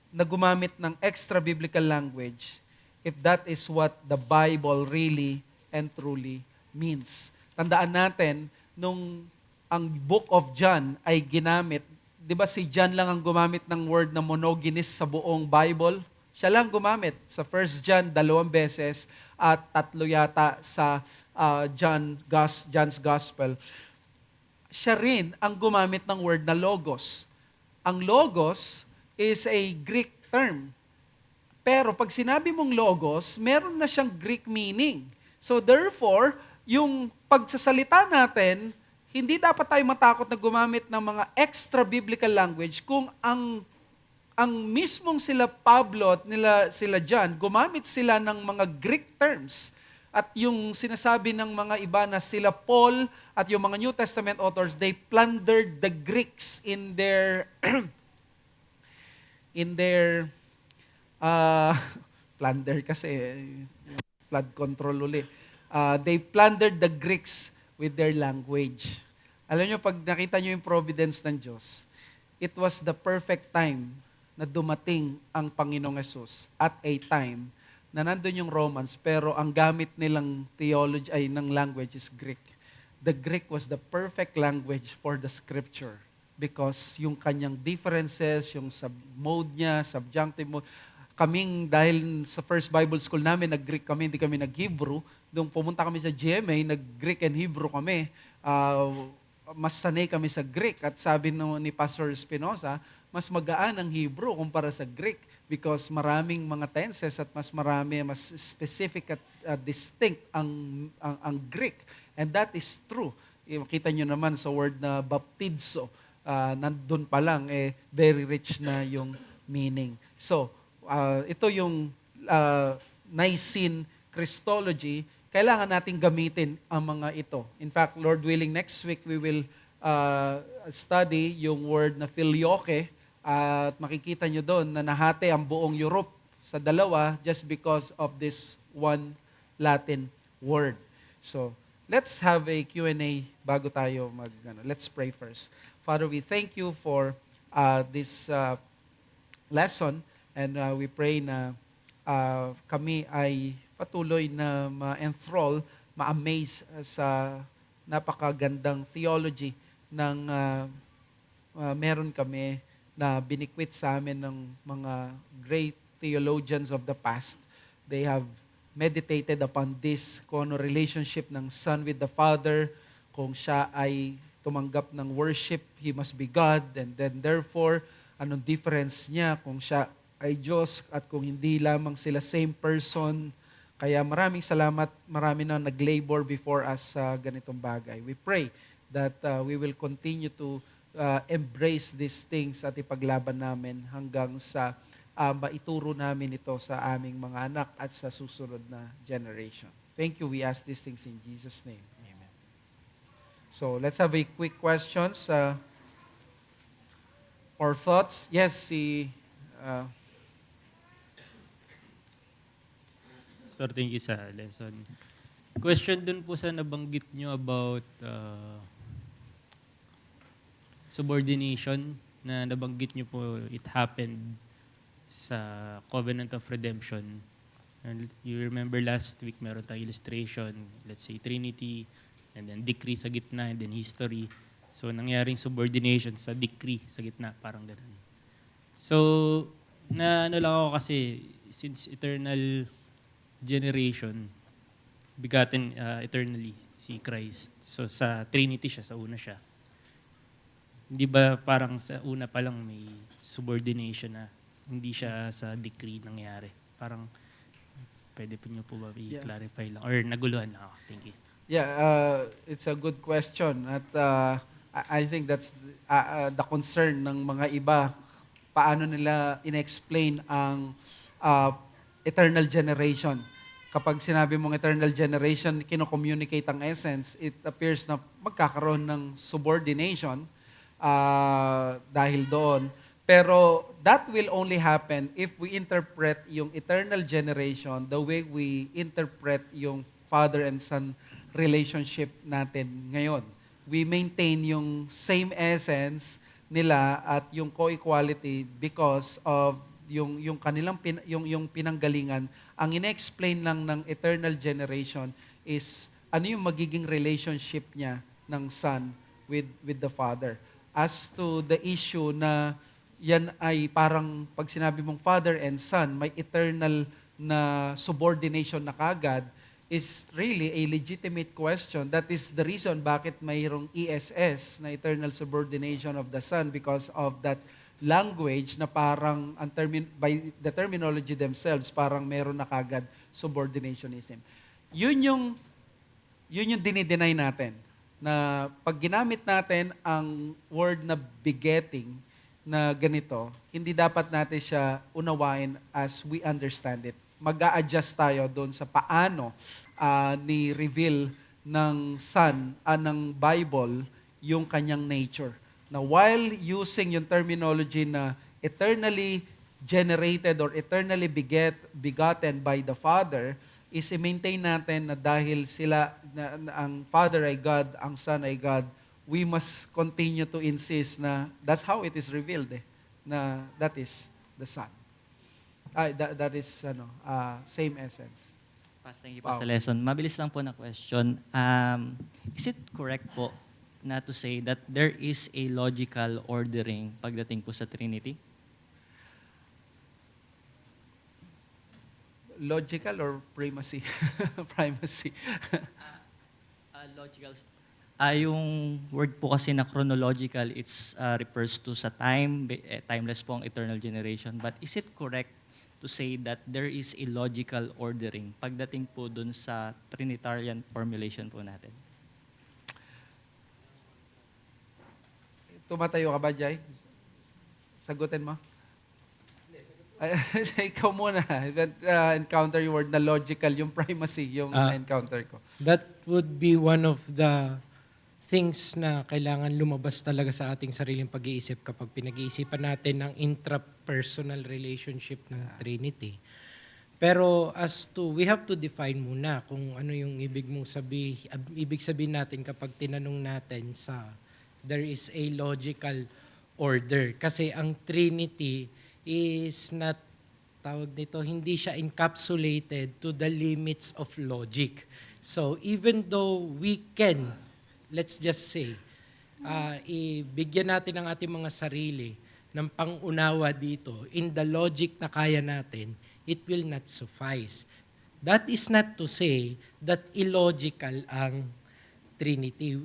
na gumamit ng extra biblical language if that is what the Bible really and truly means. Tandaan natin, nung ang Book of John ay ginamit, di ba si John lang ang gumamit ng word na monogenes sa buong Bible? Siya lang gumamit. Sa 1 John, 2 beses at 3 yata sa John's Gospel. Siya rin ang gumamit ng word na logos. Ang logos is a Greek term. Pero pag sinabi mong logos, meron na siyang Greek meaning. So therefore, yung pagsasalita natin, hindi dapat tayo matakot na gumamit ng mga extra biblical language kung ang mismong sila Pablo at sila John, gumamit sila ng mga Greek terms. At yung sinasabi ng mga iba na sila Paul at yung mga New Testament authors, they plundered the Greeks in their plunder kasi flood control uli. They plundered the Greeks with their language. Alam nyo, pag nakita nyo yung providence ng Diyos, it was the perfect time na dumating ang Panginoong Yesus at a time na nandun yung Romans, pero ang gamit nilang theology ay ng language is Greek. The Greek was the perfect language for the Scripture because yung kanyang differences, yung sub-mode niya, subjunctive mode, dahil sa first Bible school namin, nag-Greek kami, hindi kami nag-Hebrew. Nung pumunta kami sa GMA, nag-Greek and Hebrew kami. Mas sanay kami sa Greek. At sabi ni Pastor Espinosa, mas magaan ang Hebrew kumpara sa Greek because maraming mga tenses at mas specific at distinct ang Greek. And that is true. Makita nyo naman sa word na baptizo, nandun pa lang, very rich na yung meaning. So, ito yung Nicene Christology, kailangan nating gamitin ang mga ito. In fact, Lord willing, next week we will study yung word na filioque at makikita nyo doon na nahati ang buong Europe sa dalawa just because of this one Latin word. So, let's have a Q&A bago tayo let's pray first. Father, we thank you for this lesson. And we pray na kami ay patuloy na ma-enthrall, ma-amaze sa napakagandang theology ng meron kami na binikwit sa amin ng mga great theologians of the past. They have meditated upon this, kung ano relationship ng Son with the Father, kung siya ay tumanggap ng worship, He must be God, and then therefore, anong difference niya kung siya ay Diyos at kung hindi lamang sila same person. Kaya maraming salamat, marami na nag-labor before us sa ganitong bagay. We pray that we will continue to embrace these things at ipaglaban namin hanggang sa maituro namin ito sa aming mga anak at sa susunod na generation. Thank you. We ask these things in Jesus' name. Amen. So let's have a quick questions or thoughts. Yes, Sir, thank you sa lesson. Question dun po sa nabanggit nyo about subordination na nabanggit nyo po it happened sa Covenant of Redemption. And you remember last week meron tayong illustration, let's say Trinity, and then decree sa gitna, and then history. So nangyaring subordination sa decree sa gitna, parang ganun. So, lang ako kasi, since eternal generation, begotten eternally si Christ. So sa Trinity siya, sa una siya. Hindi ba parang sa una pa lang may subordination na hindi siya sa decree nangyari? Parang pwede po niyo po ba i-clarify lang? Or naguluhan na ako? Thank you. Yeah, it's a good question. At I think that's the concern ng mga iba. Paano nila in-explain ang eternal generation. Kapag sinabi mong eternal generation, kino-communicate ang essence, it appears na magkakaroon ng subordination dahil doon. Pero that will only happen if we interpret yung eternal generation the way we interpret yung father and son relationship natin ngayon. We maintain yung same essence nila at yung co-equality because of yung kanilang yung pinanggalingan. Ang ine-explain lang ng eternal generation is ano yung magiging relationship niya ng Son with the Father. As to the issue na yan ay parang pag sinabi mong Father and Son, may eternal na subordination na kagad, is really a legitimate question. That is the reason bakit mayroong ESS na eternal subordination of the Son, because of that language na parang by the terminology themselves, parang meron na kagad subordinationism. Yun yung dinideny natin, na pag ginamit natin ang word na begetting na ganito, hindi dapat natin siya unawain as we understand it. Mag-a-adjust tayo doon sa paano ni-reveal ng Son, ng Bible, yung kanyang nature. Na while using yung terminology na eternally generated or eternally begotten by the Father, is i-maintain natin na dahil ang Father ay God, ang Son ay God, we must continue to insist na that's how it is revealed, na that is the Son. That is same essence. Pas, thank you po sa lesson. Mabilis lang po na question. Is it correct po na to say that there is a logical ordering pagdating po sa Trinity? Logical or primacy? Primacy. Logical. Yung word po kasi na chronological, it's refers to sa time, timeless po ang eternal generation. But is it correct to say that there is a logical ordering pagdating po dun sa Trinitarian formulation po natin? Tumatayo ka ba, Jai? Sagutin mo? Ikaw muna. Encounter yung word na logical, yung primacy, yung encounter ko. That would be one of the things na kailangan lumabas talaga sa ating sariling pag-iisip kapag pinag-iisipan natin ang intrapersonal relationship ng Trinity. Pero we have to define muna kung ano yung ibig sabihin natin kapag tinanong natin sa there is a logical order. Kasi ang Trinity is not, hindi siya encapsulated to the limits of logic. So even though we can, let's just say, ibigyan natin ang ating mga sarili ng pang-unawa dito in the logic na kaya natin, it will not suffice. That is not to say that illogical ang Trinity.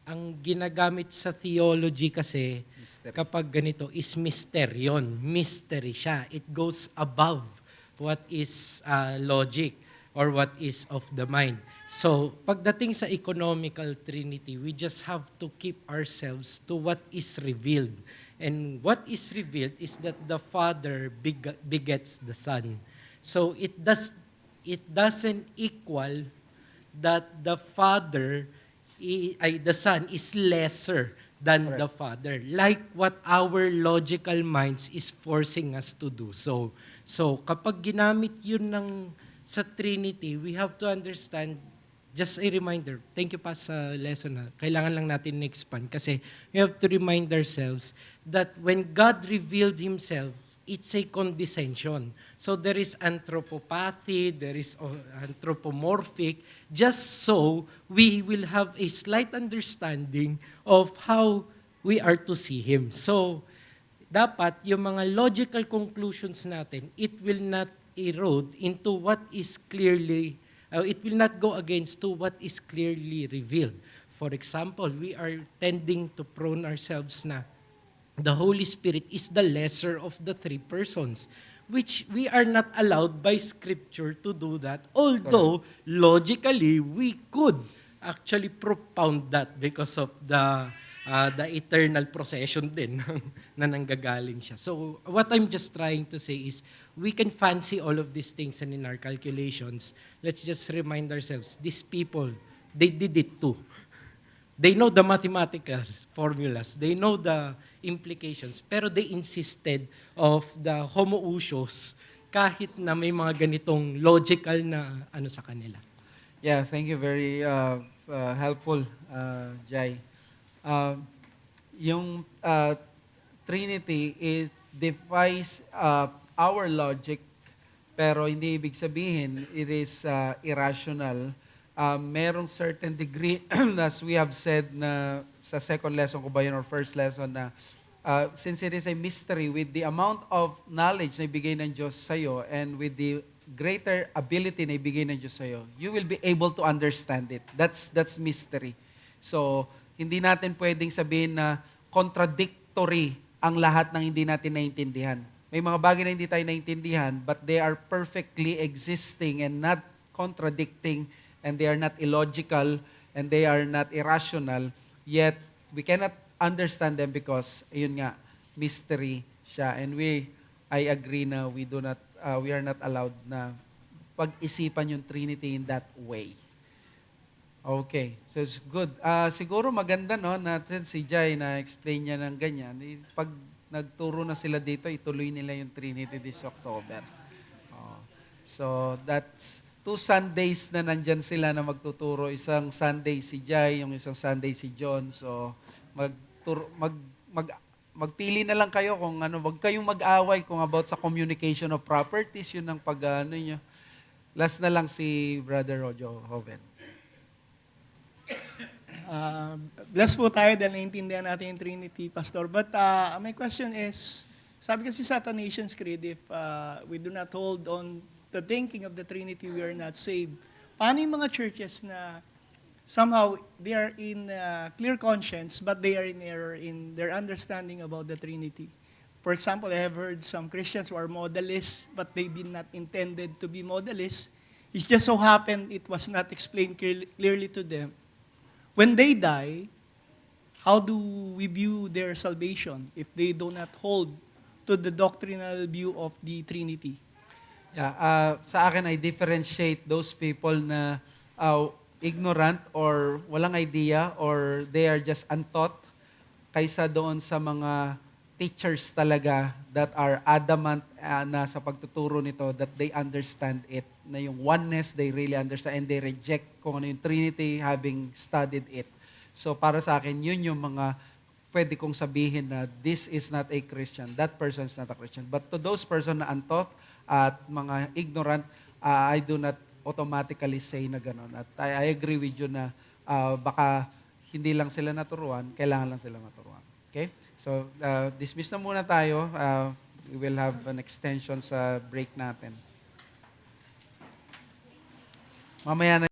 Ang ginagamit sa theology kasi Mystery. kapag ganito is mysterion. Mystery siya. It goes above what is logic or what is of the mind. So, pagdating sa economical Trinity, we just have to keep ourselves to what is revealed. And what is revealed is that the Father begets the Son. So, it doesn't equal that the Son is lesser than Correct. the Father. Like what our logical minds is forcing us to do. So kapag ginamit yun sa Trinity, we have to understand, just a reminder, thank you pa sa lesson na kailangan lang natin na-expand kasi we have to remind ourselves that when God revealed Himself, it's a condescension. So there is anthropopathy, there is anthropomorphic, just so we will have a slight understanding of how we are to see Him. So dapat yung mga logical conclusions natin, it will not erode into what is clearly, it will not go against to what is clearly revealed. For example, we are tending to prone ourselves na the Holy Spirit is the lesser of the three persons, which we are not allowed by Scripture to do that. Although, logically, we could actually propound that because of the eternal procession din na nanggagaling siya. So, what I'm just trying to say is, we can fancy all of these things and in our calculations, let's just remind ourselves, these people, they did it too. They know the mathematical formulas. They know the implications. Pero they insisted of the homoousios kahit na may mga ganitong logical na sa kanila. Yeah, thank you. Very helpful, Jai. Yung Trinity defies our logic, pero hindi ibig sabihin it is irrational merong certain degree, as we have said na sa second lesson ko ba yun or first lesson na since it is a mystery, with the amount of knowledge na ibigay ng Diyos sa'yo and with the greater ability na ibigay ng Diyos sa'yo, you will be able to understand it. That's mystery. So, hindi natin pwedeng sabihin na contradictory ang lahat ng hindi natin naiintindihan. May mga bagay na hindi tayo naiintindihan, but they are perfectly existing and not contradicting, and they are not illogical, and they are not irrational, yet we cannot understand them because, ayun nga, mystery siya. And I agree na we are not allowed na pag-isipan yung Trinity in that way. Okay, so it's good. Siguro maganda, no, natin si Jai na explain niya ng ganyan. Pag nagturo na sila dito, ituloy nila yung Trinity this October. So that's 2 Sundays na nandyan sila na magtuturo. Isang Sunday si Jai, yung isang Sunday si John. So magpili na lang kayo kung ano, wag kayong mag-away kung about sa communication of properties, yun ang pag-ano nyo. Last na lang si Brother Rojo Hoven. Bless po tayo dahil naiintindihan natin yung Trinity, Pastor. But my question is, sabi kasi sa Athanasian's Creed, if we do not hold on the thinking of the Trinity, we are not saved. Paano yung mga churches na somehow they are in clear conscience, but they are in error in their understanding about the Trinity? For example, I have heard some Christians who are modalists, but they did not intended to be modalists. It just so happened it was not explained clearly to them. When they die, how do we view their salvation if they do not hold to the doctrinal view of the Trinity? Yeah, sa akin, I differentiate those people na ignorant or walang idea or they are just untaught kaysa doon sa mga teachers talaga that are adamant na sa pagtuturo nito that they understand it, na yung oneness, they really understand and they reject kung ano yung Trinity having studied it. So para sa akin, yun yung mga pwede kong sabihin na this is not a Christian, that person is not a Christian. But to those person na untaught at mga ignorant, I do not automatically say na gano'n. At I agree with you na baka hindi lang sila naturuan, kailangan lang sila maturuan. Okay? So, dismiss na muna tayo. We will have an extension sa break natin. Mamaya na